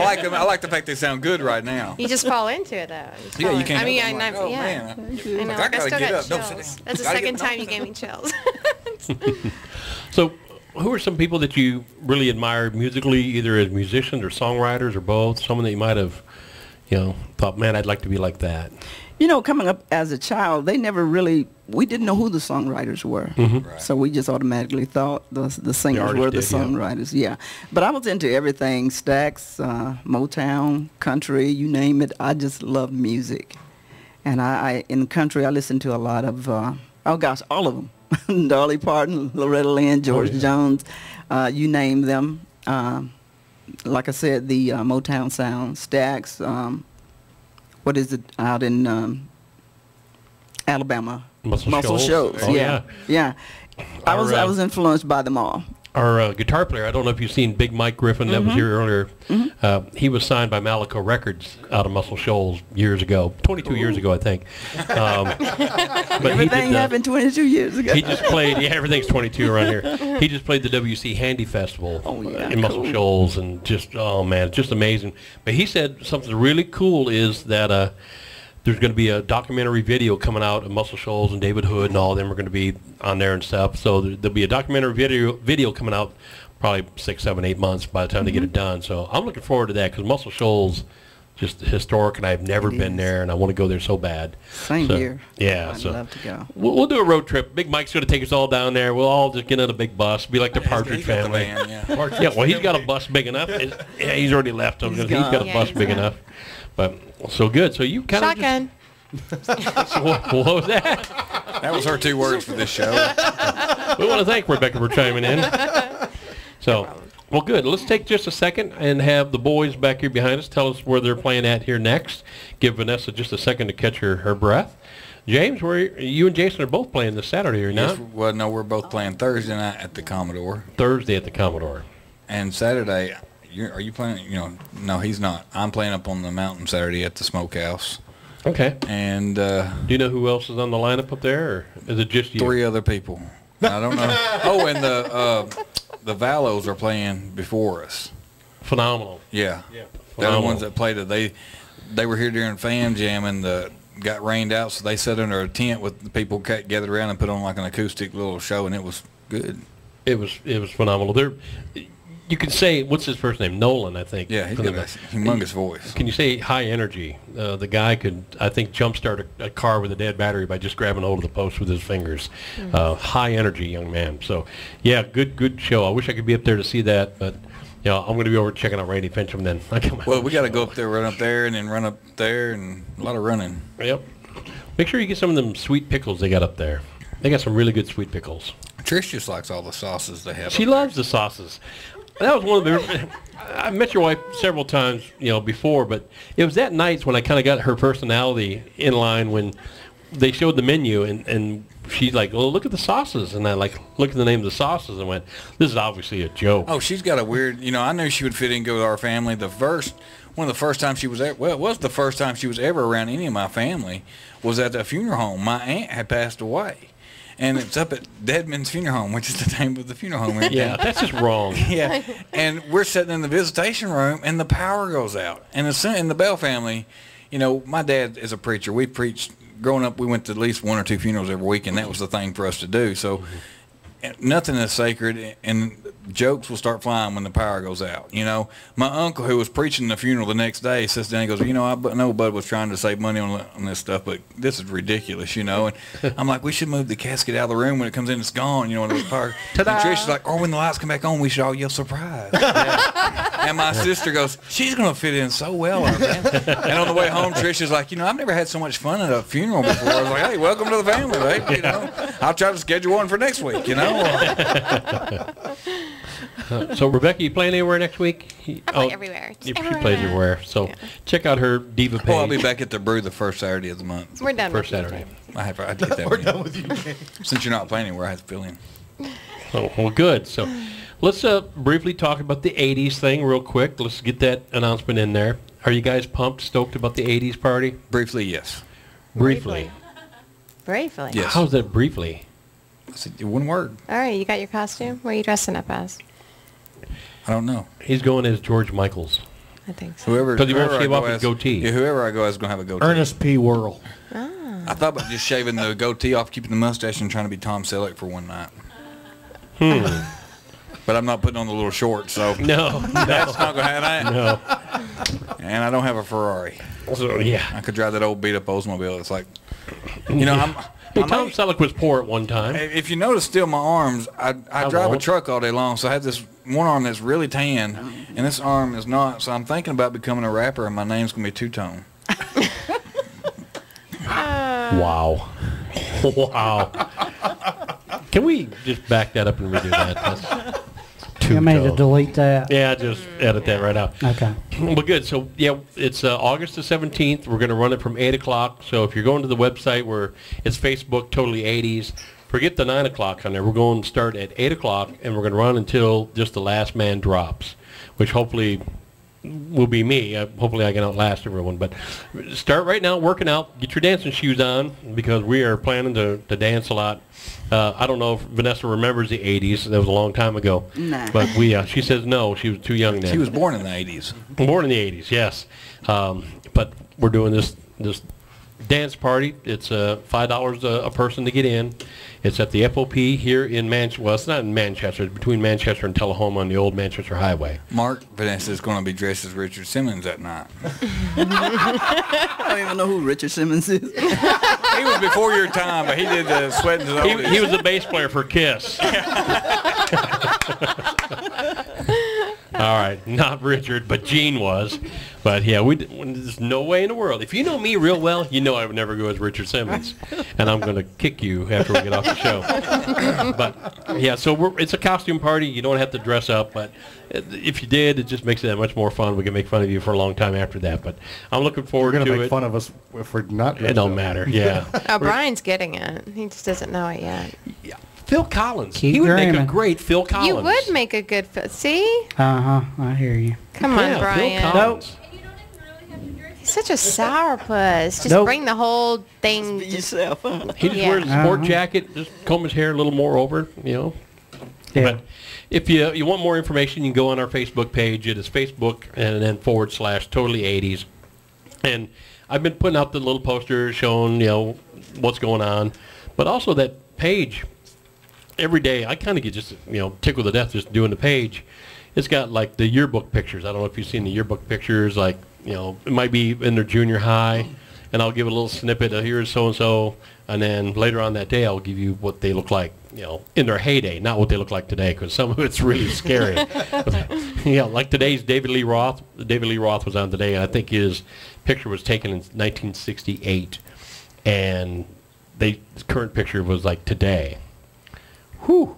like them. I like the fact they sound good right now. You just fall into it, though. Yeah, you can't. I mean, help it. I'm like, oh, yeah. man. I know. Like, I I gotta still get got up. Don't sit chills. down. That's the Gotta second get- time you gave me chills. So, who are some people that you really admired musically, either as musicians or songwriters or both? Someone that you might have, thought, man, I'd like to be like that. You know, coming up as a child, they never really, we didn't know who the songwriters were. Right. So we just automatically thought the singers were the did, yeah. songwriters, yeah. But I was into everything, Stax, Motown, country, you name it. I just love music. And I in country, I listened to a lot of, all of them. Dolly Parton, Loretta Lynn, George Jones, you name them. Like I said, the Motown sound, Stax, what is it out in Alabama? Muscle Shoals. Oh, yeah. I was influenced by them all. Our guitar player, I don't know if you've seen Big Mike Griffin, that was here earlier. He was signed by Malaco Records out of Muscle Shoals years ago, 22 years ago, I think. But Everything happened 22 years ago. He just played, everything's 22 around here. He just played the WC Handy Festival in Muscle Shoals, and just, oh man, just amazing. But he said something really cool is that there's going to be a documentary video coming out of Muscle Shoals, and David Hood and all of them are going to be on there and stuff. So there'll be a documentary video coming out probably 6, 7, 8 months by the time they get it done. So I'm looking forward to that, because Muscle Shoals just historic, and I've never been there, and I want to go there so bad. Same here. Yeah, I'd love to go. We'll do a road trip. Big Mike's going to take us all down there. We'll all just get in a big bus, be like the Partridge Family. Well, he's got a bus big enough. Yeah, he's already left. He's got a bus big enough. But so good. So you kind of Shotgun. So what was that? That was her 2 words for this show. We want to thank Rebecca for chiming in. So, well, good. Let's take just a second and have the boys back here behind us tell us where they're playing at here next. Give Vanessa just a second to catch her breath. James, where you and Jason are both playing this Saturday, or not? Yes, well, no, we're both playing Thursday night at the Commodore. Thursday at the Commodore. And Saturday, are you playing? No, he's not. I'm playing up on the mountain Saturday at the Smokehouse. Okay. And do you know who else is on the lineup up there, or is it just you? 3 other people. I don't know. Oh, and the Valos are playing before us. Phenomenal. Yeah. Phenomenal. They're the ones that played it. They were here during Fam Jam and got rained out, so they sat under a tent with the people gathered around and put on like an acoustic little show, and it was good. It was phenomenal. You can say, what's his first name? Nolan, I think. Yeah, he's got a humongous voice. Can you say high energy? The guy could, I think, jumpstart a car with a dead battery by just grabbing hold of the post with his fingers. High energy young man. So, yeah, good show. I wish I could be up there to see that, but I'm going to be over checking out Randy Fincham then. Well, we got to go up there, run up there, and then run up there, and a lot of running. Yep. Make sure you get some of them sweet pickles they got up there. They got some really good sweet pickles. Trish just likes all the sauces they have. She loves the sauces. That was one of the. I met your wife several times, before, but it was that night when I kind of got her personality in line when they showed the menu and she's like, "Well, look at the sauces," and I looked at the name of the sauces and went, "This is obviously a joke." Oh, she's got a weird. I knew she would fit in good with our family. One of the first times she was it was the first time she was ever around any of my family was at the funeral home. My aunt had passed away. And it's up at Deadman's Funeral Home, which is the name of the funeral home. Yeah, that's just wrong. Yeah, and we're sitting in the visitation room, and the power goes out. And in the Bell family, my dad is a preacher. We preached growing up. We went to at least 1 or 2 funerals every week, and that was the thing for us to do. So nothing is sacred, and jokes will start flying when the power goes out. My uncle, who was preaching the funeral the next day, sits down and goes, I know Bud was trying to save money on this stuff, but this is ridiculous, And I'm like, we should move the casket out of the room when it comes in, it's gone, when the power. And Trish's like, when the lights come back on, we should all yell surprise. And my sister goes, she's going to fit in so well. And on the way home, Trish is like, I've never had so much fun at a funeral before. I was like, hey, welcome to the family, babe. I'll try to schedule one for next week, So, Rebecca, you playing anywhere next week? I play everywhere. She plays everywhere. So, check out her diva page. I'll be back at the Brew the first Saturday of the month. We're done First with Saturday. I have to get that. We're done with you. Since you're not playing anywhere, I have to fill in. Oh, well, good. So, let's briefly talk about the 80s thing real quick. Let's get that announcement in there. Are you guys pumped, stoked about the 80s party? Briefly, yes. Briefly. Yes. How's that briefly? I said one word. All right, you got your costume? What are you dressing up as? I don't know. He's going as George Michaels. I think so. Because he won't shave off his goatee. Yeah, whoever I go as is going to have a goatee. Ernest P. Worrell. I thought about just shaving the goatee off, keeping the mustache, and trying to be Tom Selleck for one night. But I'm not putting on the little shorts, so No. that's not going to happen. No. And I don't have a Ferrari. So, yeah. I could drive that old beat-up Oldsmobile. It's like, Hey, Tom Selleck was poor at one time. If you notice, still my arms, I drive a truck all day long, so I have this one arm that's really tan, and this arm is not. So I'm thinking about becoming a rapper, and my name's going to be Two-Tone. Wow. Wow. Can we just back that up and redo that? That's You want me to delete that? Yeah, just edit that right out. Okay. Well, good. So, yeah, it's August the 17th. We're going to run it from 8 o'clock. So if you're going to the website where it's Facebook Totally 80s, forget the 9 o'clock on there. We're going to start at 8 o'clock, and we're going to run until just the last man drops, which hopefully will be me. Hopefully I can outlast everyone. But start right now working out. Get your dancing shoes on because we are planning to dance a lot. I don't know if Vanessa remembers the 80s. That was a long time ago. Nah. But she says no. She was too young then. She was born in the 80s. Born in the 80s, yes. But we're doing this dance party. It's $5 a person to get in. It's at the FOP here in Manchester. Well, it's not in Manchester. It's between Manchester and Tullahoma on the old Manchester Highway. Mark Vanessa is going to be dressed as Richard Simmons that night. I don't even know who Richard Simmons is. He was before your time, but he did the Sweat and Oldies. He was the bass player for Kiss. All right, not Richard, but Gene was. But yeah, there's no way in the world. If you know me real well, you know I would never go as Richard Simmons, and I'm going to kick you after we get off the show. But yeah, so it's a costume party. You don't have to dress up, but if you did, it just makes it that much more fun. We can make fun of you for a long time after that. But I'm looking forward to it. You're going to make fun of us if we're not. It don't matter. Yeah. Oh, Brian's getting it. He just doesn't know it yet. Yeah. Phil Collins. Keep he would dreaming. make a great Phil Collins. You would make a good See? I hear you. Come on, Phil Brian. Collins. He's such a sourpuss. Just Nope. bring the whole thing. Be yourself. He just wears a sport jacket, just comb his hair a little more over, Yeah. But if you want more information, you can go on our Facebook page. It is Facebook and then / Totally 80s. And I've been putting out the little posters showing, what's going on. But also that page, every day, I kind of get just, tickled to death just doing the page. It's got like the yearbook pictures. I don't know if you've seen the yearbook pictures, like, it might be in their junior high, and I'll give a little snippet of here's so-and-so, and then later on that day I'll give you what they look like, in their heyday, not what they look like today, because some of it's really scary. Like today's David Lee Roth. David Lee Roth was on today, and I think his picture was taken in 1968, and his current picture was like today. Whew.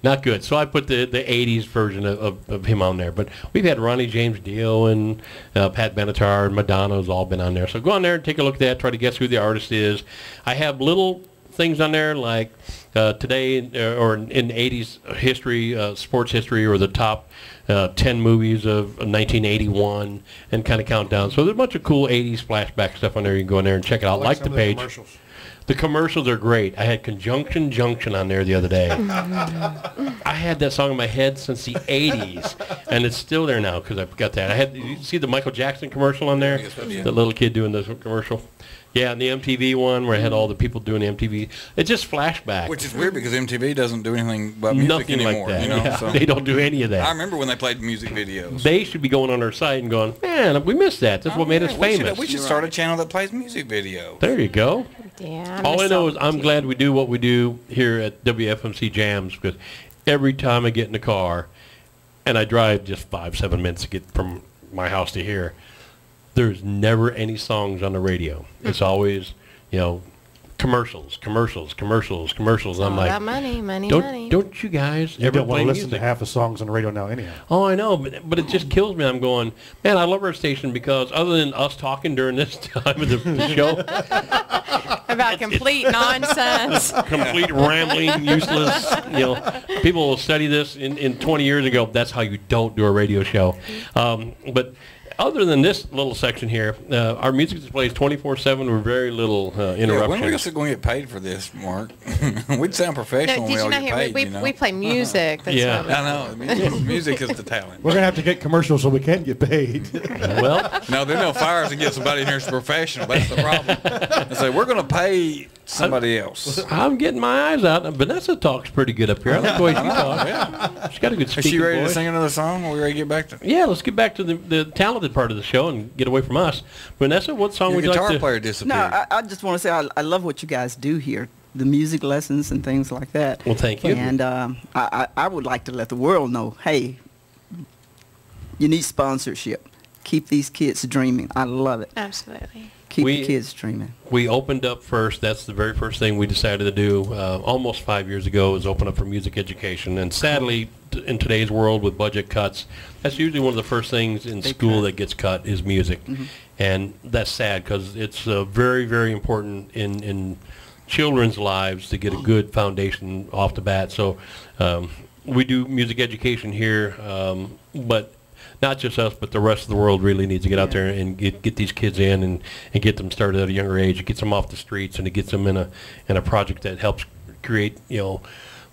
Not good. So I put the 80s version of him on there. But we've had Ronnie James Dio and Pat Benatar and Madonna's all been on there. So go on there and take a look at that. Try to guess who the artist is. I have little things on there like today or in 80s history, sports history, or the top 10 movies of 1981 and kind of count down. So there's a bunch of cool 80s flashback stuff on there. You can go in there and check it out. Like the page. The commercials are great. I had Conjunction Junction on there the other day. I had that song in my head since the 80s, and it's still there now because I've got that. You see the Michael Jackson commercial on there? The little kid doing the commercial? Yeah, and the MTV one where I had all the people doing the MTV. It's just flashback. Which is weird because MTV doesn't do anything about music Nothing anymore. like that. Yeah, so. They don't do any of that. I remember when they played music videos. They should be going on our site and going, man, we missed that. That's what made us famous. We should start a channel that plays music videos. There you go. Yeah. All I know is I'm glad we do what we do here at WFMC Jams, because every time I get in the car, and I drive just 5-7 minutes to get from my house to here, there's never any songs on the radio. It's always, commercials. I'm like, that money. Don't you guys You ever don't want play to listen music? to half the songs on the radio now anyhow. Oh, I know, but it just kills me. I'm going, man, I love our station because other than us talking during this time of the show, about complete nonsense, complete rambling, useless. People will study this in 20 years and go, that's how you don't do a radio show. But other than this little section here, our music displays 24/7 with very little interruptions. Yeah, when are we also going to get paid for this, Mark? We'd sound professional when we all get paid. we play music. That's Yeah. I know. Music is the talent. We're going to have to get commercials so we can get paid. Well, No, they're no fires to get somebody in here who's professional. That's the problem. They say, we're going to pay somebody else. I'm getting my eyes out. Vanessa talks pretty good up here. I like the way she talks. Yeah. She's got a good Is speaking she ready voice. to sing another song? Or are we ready to get back to Yeah, let's get back to the talented part of the show and get away from us. Vanessa, what song your would you like guitar to... player disappeared? No, I just want to say I love what you guys do here, the music lessons and things like that. Well, thank you. And I would like to let the world know, hey, you need sponsorship. Keep these kids dreaming. I love it. Absolutely. Keep the kids dreaming. We opened up first. That's the very first thing we decided to do almost 5 years ago, is open up for music education. And sadly, in today's world with budget cuts, that's usually one of the first things in school that gets cut is music. Mm-hmm. And that's sad because it's very, very important in children's lives to get a good foundation off the bat. So we do music education here, but not just us, but the rest of the world really needs to get out there and get these kids in and get them started at a younger age. It gets them off the streets, and it gets them in a project that helps create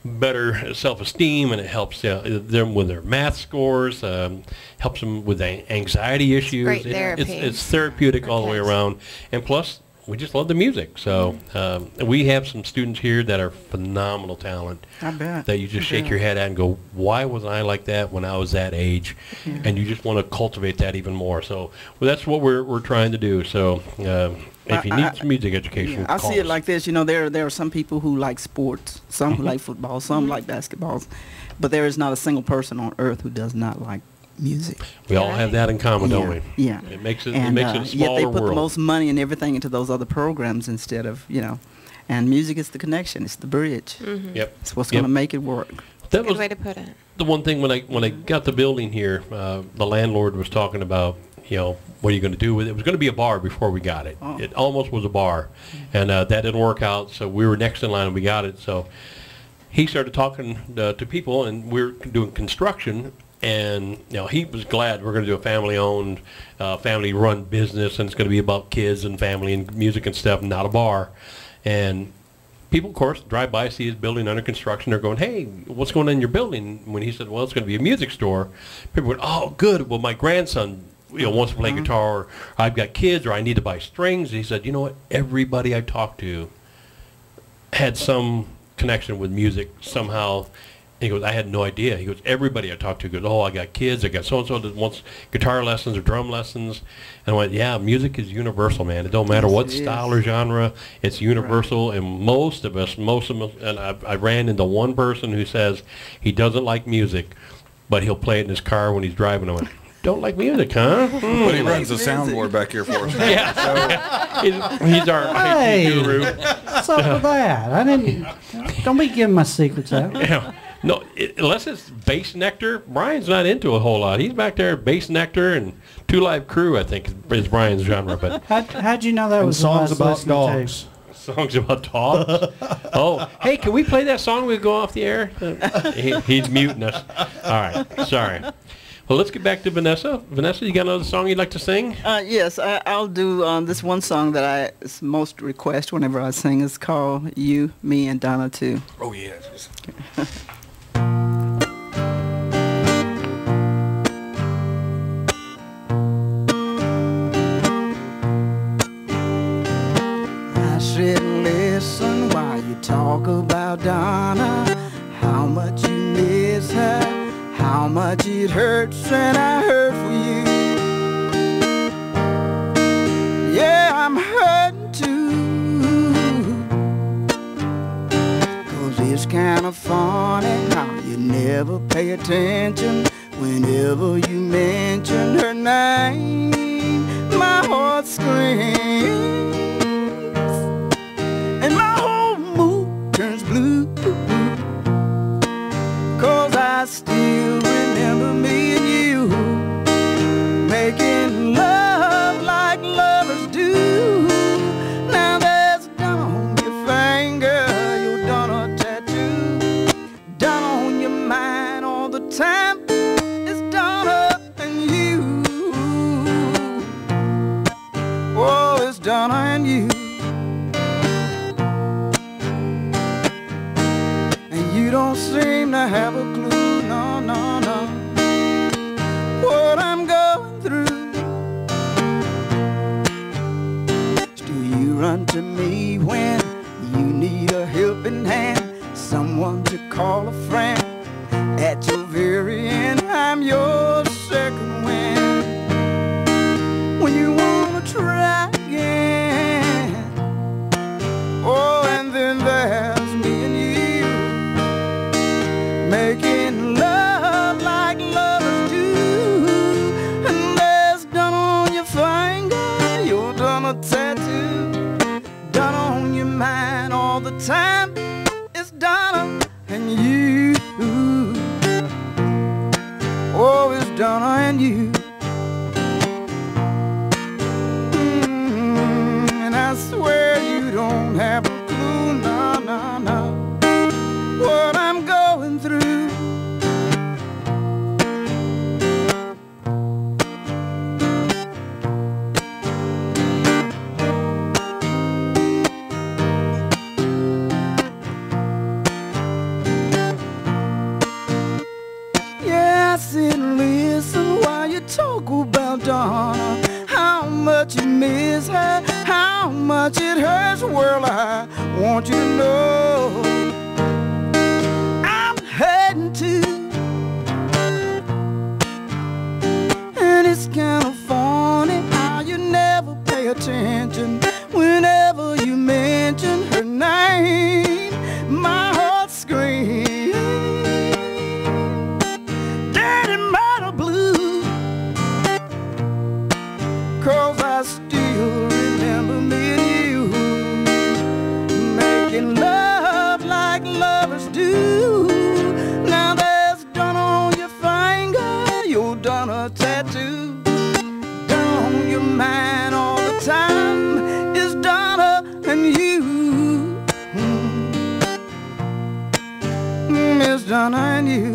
better self-esteem, and it helps them with their math scores, helps them with anxiety issues. Great therapy. It's therapeutic all the way around, and plus we just love the music. So we have some students here that are phenomenal talent. I bet. That you just shake your head at and go, why wasn't I like that when I was that age? Yeah. And you just want to cultivate that even more. So that's what we're trying to do. So if you need some music education, I call see it us. like this. There are some people who like sports, some who like football, some like basketballs, but there is not a single person on earth who does not like music. We all have that in common, don't we? Yeah. It makes it, And, it makes it a yet smaller they put world. the most money and everything into those other programs instead of, and music is the connection. It's the bridge. Yep. It's what's going to make it work. That Good was way to put it. the one thing when I got the building here, the landlord was talking about, what are you going to do with it? It was going to be a bar before we got it. Oh. It almost was a bar, and that didn't work out. So we were next in line and we got it. So he started talking to people, and we're doing construction. And he was glad we're going to do a family-owned, family-run business, and it's going to be about kids and family and music and stuff, not a bar. And people, of course, drive by, see his building under construction. They're going, "Hey, what's going on in your building?" When he said, "Well, it's going to be a music store," people went, "Oh, good. Well, my grandson, wants to play guitar, or I've got kids, or I need to buy strings." He said, "You know what? Everybody I talked to had some connection with music somehow." He goes, "I had no idea." He goes, "Everybody I talked to goes, oh, I got kids, I got so-and-so that wants guitar lessons or drum lessons." And I went, yeah, music is universal, man. It don't matter what style or genre, it's universal. Right. And most of us, and I ran into one person who says he doesn't like music, but he'll play it in his car when he's driving. I went, "Don't like music, huh?" But he runs the soundboard back here for us. Yeah. So he's our IT guru. What's up with that? I didn't. Don't be giving my secrets out. Yeah. No, unless it's bass nectar, Brian's not into a whole lot. He's back there, bass nectar and Two Live Crew, I think, is Brian's genre. But how'd you know that was songs about dogs? Songs about dogs. Oh, hey, can we play that song? We go off the air. He's muting us. All right, sorry. Well, let's get back to Vanessa. Vanessa, you got another song you'd like to sing? Yes, I'll do this one song that is most request whenever I sing. It's called "You, Me, and Donna Too." Oh, yes. I sit and listen while you talk about Donna, how much you miss her, how much it hurts when I hurt for you. Yeah, I'm hurting too, 'cause it's kind of funny how you never pay attention whenever you mention her name. My heart screams and my whole mood turns blue, 'cause I still remember me and you making love like lovers do. Now there's done on your finger, your Donna tattoo, done on your mind all the time. It's Donna and you. Oh, it's Donna and you. And you don't seem to have a clue, no, no, no, what I'm going through. Still you run to me when you need a helping hand, someone to call a friend. At your very end, I'm your second wind. When you wanna try again, oh, and then there's me and you making love like lovers do. And there's done on your finger, your Donna tattoo, done on your mind all the time. It's Donna and you. Oh, it's Donna and you. And I swear you don't have a clue, no, no, no, what I'm going through. Yeah, I sit and listen while you talk about Donna, how much you miss her, how much it hurts. Well, I want you to know I'm hurting too, and it's kind of funny how you never pay attention whenever you mention her name. My heart screams, Daddy, mighty blue. Miss Donna and you.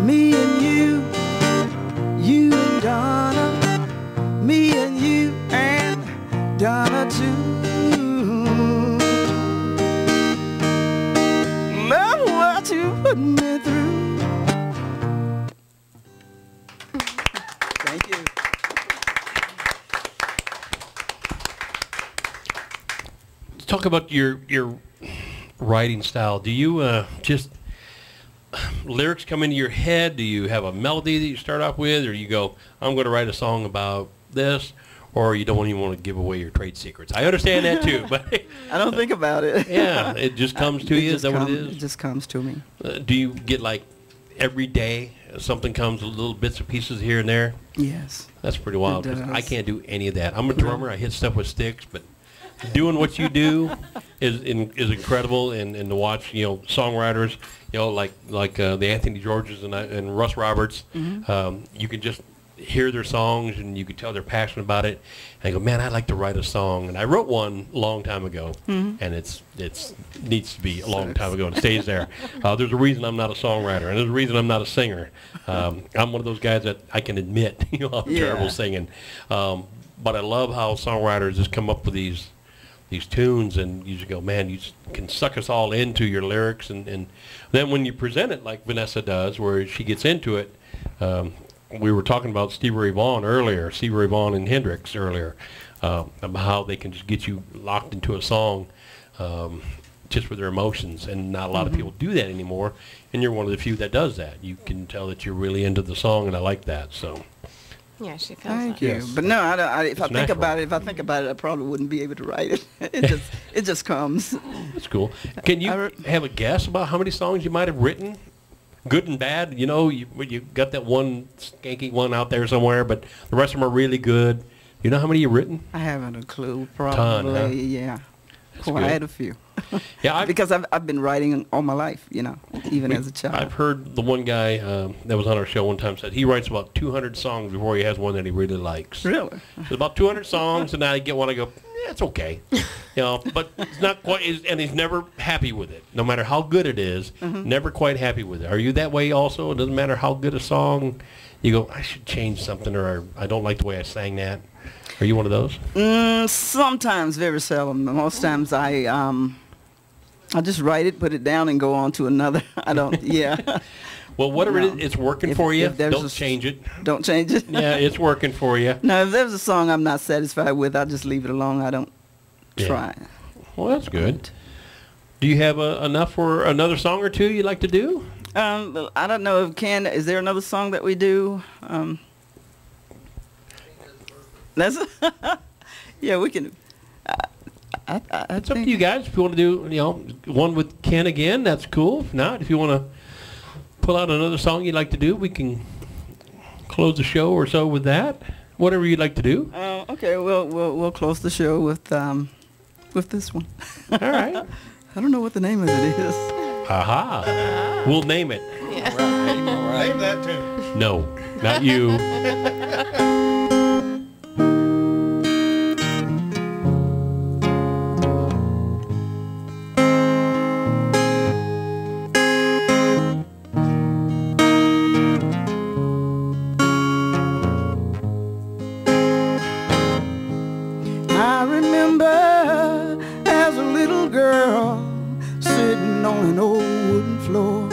Me and you and Donna, me and you and Donna too. Love what you put me through. Thank you. Talk about your writing style. Do you just lyrics come into your head? Do you have a melody that you start off with, or you go, I'm going to write a song about this, or you don't even want to give away your trade secrets? I understand that too, but I don't think about it. Yeah, it just comes to you. Is that what it is? It just comes to me. Do you get like every day something comes, little bits and pieces here and there? Yes. That's pretty wild. 'Cause I can't do any of that. I'm a drummer. I hit stuff with sticks, but doing what you do is incredible, and to watch, you know, songwriters, you know, like the Anthony Georges and Russ Roberts, you can just hear their songs and you can tell they're passionate about it. And I go, man, I'd like to write a song, and I wrote one a long time ago, and it needs to be a long time ago and it stays there. There's a reason I'm not a songwriter, and there's a reason I'm not a singer. I'm one of those guys that I can admit, you know, I'm terrible singing, but I love how songwriters just come up with these tunes, and you just go, man, you just can suck us all into your lyrics, and then when you present it like Vanessa does, where she gets into it, we were talking about Stevie Ray Vaughan and Hendrix earlier, about how they can just get you locked into a song just with their emotions, and not a lot of people do that anymore, and you're one of the few that does that. You can tell that you're really into the song, and I like that. So yeah, she feels Thank that. you. Yes. But no, I don't. If I think natural. about it, I probably wouldn't be able to write it. It just comes. that's cool. Can you have a guess about how many songs you might have written? Good and bad, you know, you got that one skanky one out there somewhere, but the rest of them are really good. You know how many you've written? I haven't a clue. Probably, Ton, huh? yeah. That's Quite good. a few. Yeah, Because I've been writing all my life, you know, even as a child. I've heard the one guy that was on our show one time said he writes about 200 songs before he has one that he really likes. Really? So about 200 songs, and I get one, I go, yeah, it's okay. You know, but it's not quite, and he's never happy with it. No matter how good it is, never quite happy with it. Are you that way also? It doesn't matter how good a song, you go, I should change something, or I don't like the way I sang that. Are you one of those? Sometimes, very seldom. Most times I just write it, put it down, and go on to another. I don't, yeah. Well, whatever No. it is, it's working for you. Don't change it. Don't change it? Yeah, it's working for you. No, if there's a song I'm not satisfied with, I just leave it alone. I don't try. Well, that's good. Do you have enough for another song or two you'd like to do? I don't know if is there another song that we do? That's yeah, we can. I It's up to you guys. If you want to do, you know, one with Ken again, that's cool. If not, if you want to pull out another song you'd like to do, we can close the show or so with that. Whatever you'd like to do. Okay, we'll close the show with this one. All right. I don't know what the name of it is. Aha. We'll name it. Yeah. All right. Name that tune. No, not you. I remember as a little girl sitting on an old wooden floor,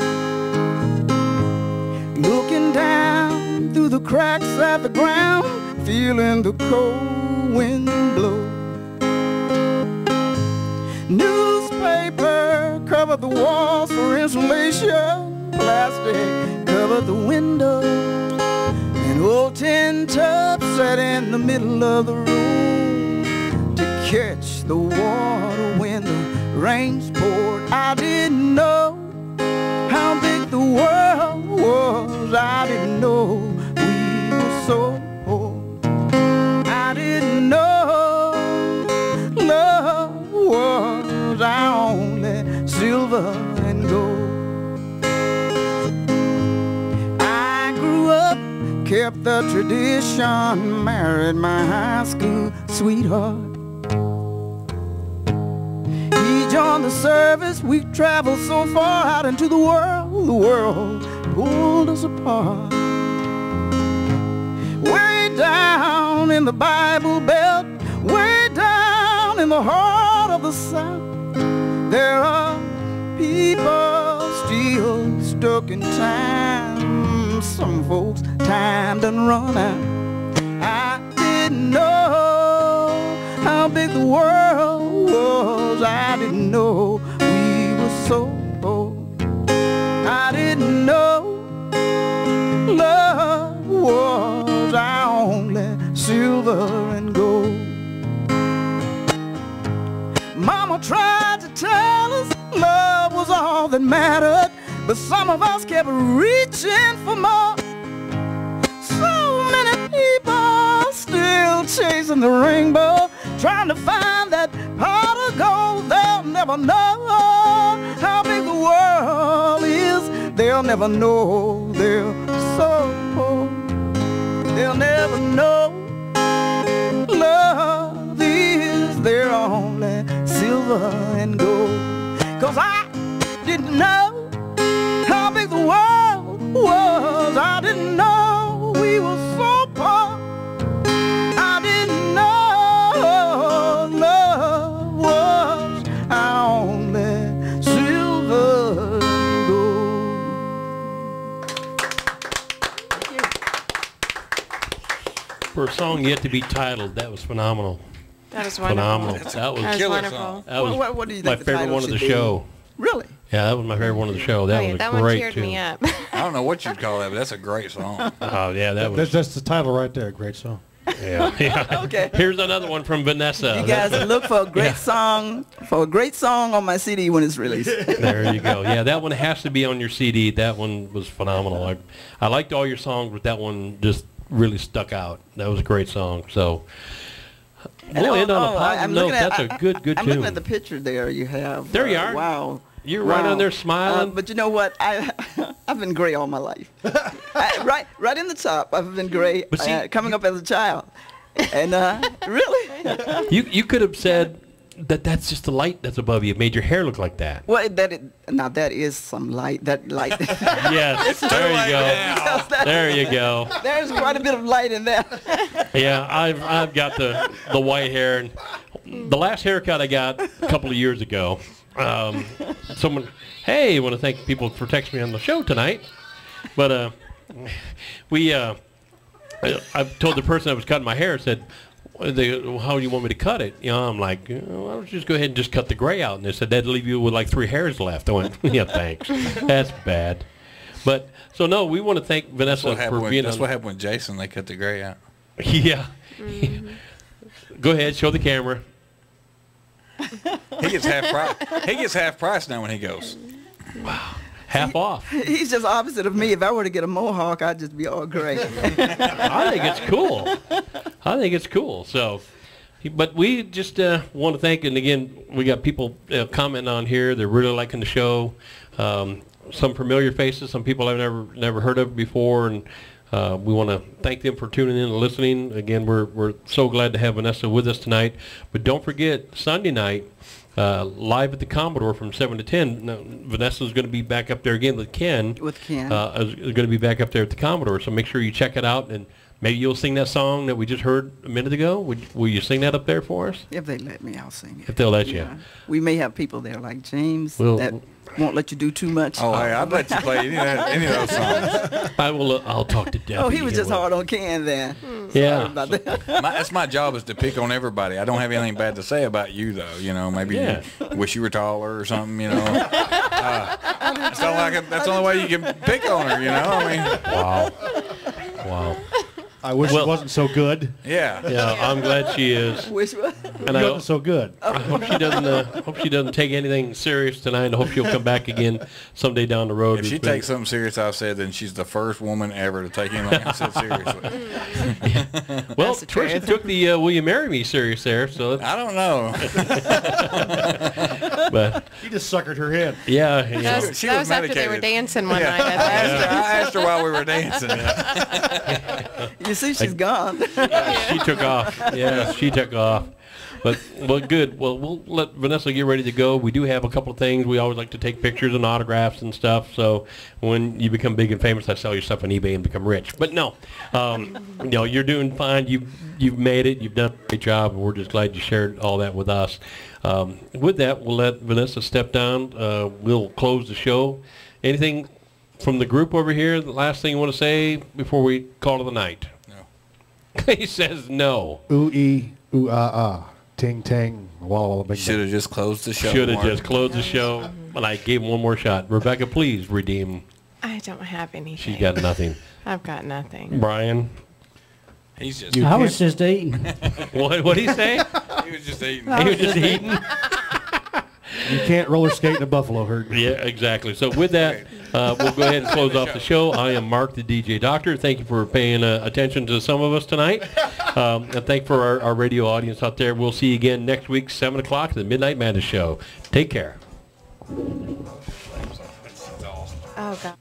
looking down through the cracks at the ground, feeling the cold wind blow. Newspaper covered the walls for insulation, plastic covered the windows, an old tin tub sat in the middle of the room to catch the water when the rains poured. I didn't know how big the world was. I didn't know we were so poor. I didn't know love was our only silver and gold. I grew up, kept the tradition, married my high school sweetheart. He joined on the surface, we traveled so far out into the world pulled us apart. Way down in the Bible Belt, way down in the heart of the South, there are people still stuck in time. Some folks' time done run out. I didn't know how big the world was. I didn't know we were so old. I didn't know love was our only silver and gold. Mama tried to tell us love was all that mattered, but some of us kept reaching for more. So many people still chasing the rainbow, trying to find that pot of gold. They'll never know how big the world is. They'll never know they're so poor. They'll never know love is their only silver and gold. 'Cause I didn't know how big the world was. I didn't know we were so poor. I didn't know love was our only silver and gold. Thank you. For a song yet to be titled, that was phenomenal. That was wonderful. Phenomenal. That was wonderful. That was What do you my think the favorite title one of the should be? show. Really? Yeah, that was my favorite one of the show. That was that great one cheered too. me up. I don't know what you'd call that, but that's a great song. Oh yeah, that was. That's the title right there. Great song. Yeah. Yeah. Okay. Here's another one from Vanessa. You guys look for a great song, on my CD when it's released. There you go. Yeah, that one has to be on your CD. That one was phenomenal. I liked all your songs, but that one just really stuck out. That was a great song. So we'll end on a positive note. That's a good I'm tune. looking at the picture there you have. There you are. Wow. You're right on there smiling. But you know what? I've been gray all my life. Right in the top, I've been gray But see, coming up as a child. And really? You could have said that that's just the light that's above you. It made your hair look like that. Well, now that is some light. That light. Yes, there you go. There you go. There's quite a bit of light in there. Yeah, I've got the white hair. And the last haircut I got a couple of years ago, someone, hey, I want to thank people for texting me on the show tonight. But I told the person I was cutting my hair, said, how do you want me to cut it? You know, I'm like, why don't you just go ahead and just cut the gray out? And they said, that'd leave you with like 3 hairs left. I went, yeah, thanks. That's bad. But, so no, we want to thank Vanessa for being That's what happened with Jason. They cut the gray out. Yeah. Mm-hmm. Go ahead, show the camera. He gets half price. He gets half price now when he goes. Wow. Half off. He's just opposite of me. If I were to get a mohawk, I'd just be all gray. I think it's cool. I think it's cool. So, but we just want to thank, and again, we got people commenting on here. They're really liking the show. Some familiar faces, some people I've never heard of before, and we want to thank them for tuning in and listening. Again, we're so glad to have Vanessa with us tonight. But don't forget, Sunday night, live at the Commodore from 7 to 10. Now, Vanessa's going to be back up there again with Ken. With Ken. Is going to be back up there at the Commodore. So make sure you check it out, and maybe you'll sing that song that we just heard a minute ago. Will you sing that up there for us? If they let me, I'll sing it. If they'll let you. We may have people there like James that won't let you do too much. Oh, hey, I'd let you play any of those songs. I'll talk to Debbie. Oh, he was just hard on Ken then. Yeah. Sorry about that. That's my job, is to pick on everybody. I don't have anything bad to say about you, though. You know, maybe you wish you were taller or something, you know. That's the only way you can pick on her, you know. I mean. Wow. I wish it wasn't so good. Yeah. Yeah, I'm glad she is. Wish And It wasn't so good. I hope she doesn't take anything serious tonight. I hope she'll come back again someday down the road. If she takes something serious I've said, then she's the first woman ever to take anything I said seriously. Well, Tricia took the "Will you marry me" serious there, so I don't know. but You just suckered her head. yeah, That was after they were medicated. dancing one night. I asked her while we were dancing. You see, she's gone. she took off. Yeah, she took off. But well, good. Well, we'll let Vanessa get ready to go. We do have a couple of things. We always like to take pictures and autographs and stuff. So when you become big and famous, I sell your stuff on eBay and become rich. But no, you're doing fine. You've made it. You've done a great job. We're just glad you shared all that with us. With that, we'll let Vanessa step down. We'll close the show. Anything from the group over here, the last thing you want to say before we call it the night? No. He says no. Ooh-ee, ooh-ah-ah, ting-tang, walla walla bing. Should have just closed the show. Should have just closed the show, but I gave him one more shot. Rebecca, please redeem. I don't have anything. She's got nothing. I've got nothing. Brian? He's just. I was just eating. What did he say? He was just eating. He was just eating? You can't roller skate in a buffalo herd. Yeah, exactly. So with that, we'll go ahead and close off the show. I am Mark, the DJ Doctor. Thank you for paying attention to some of us tonight. And thank for our radio audience out there. We'll see you again next week, 7 o'clock, the Midnight Madness Show. Take care. Oh, God.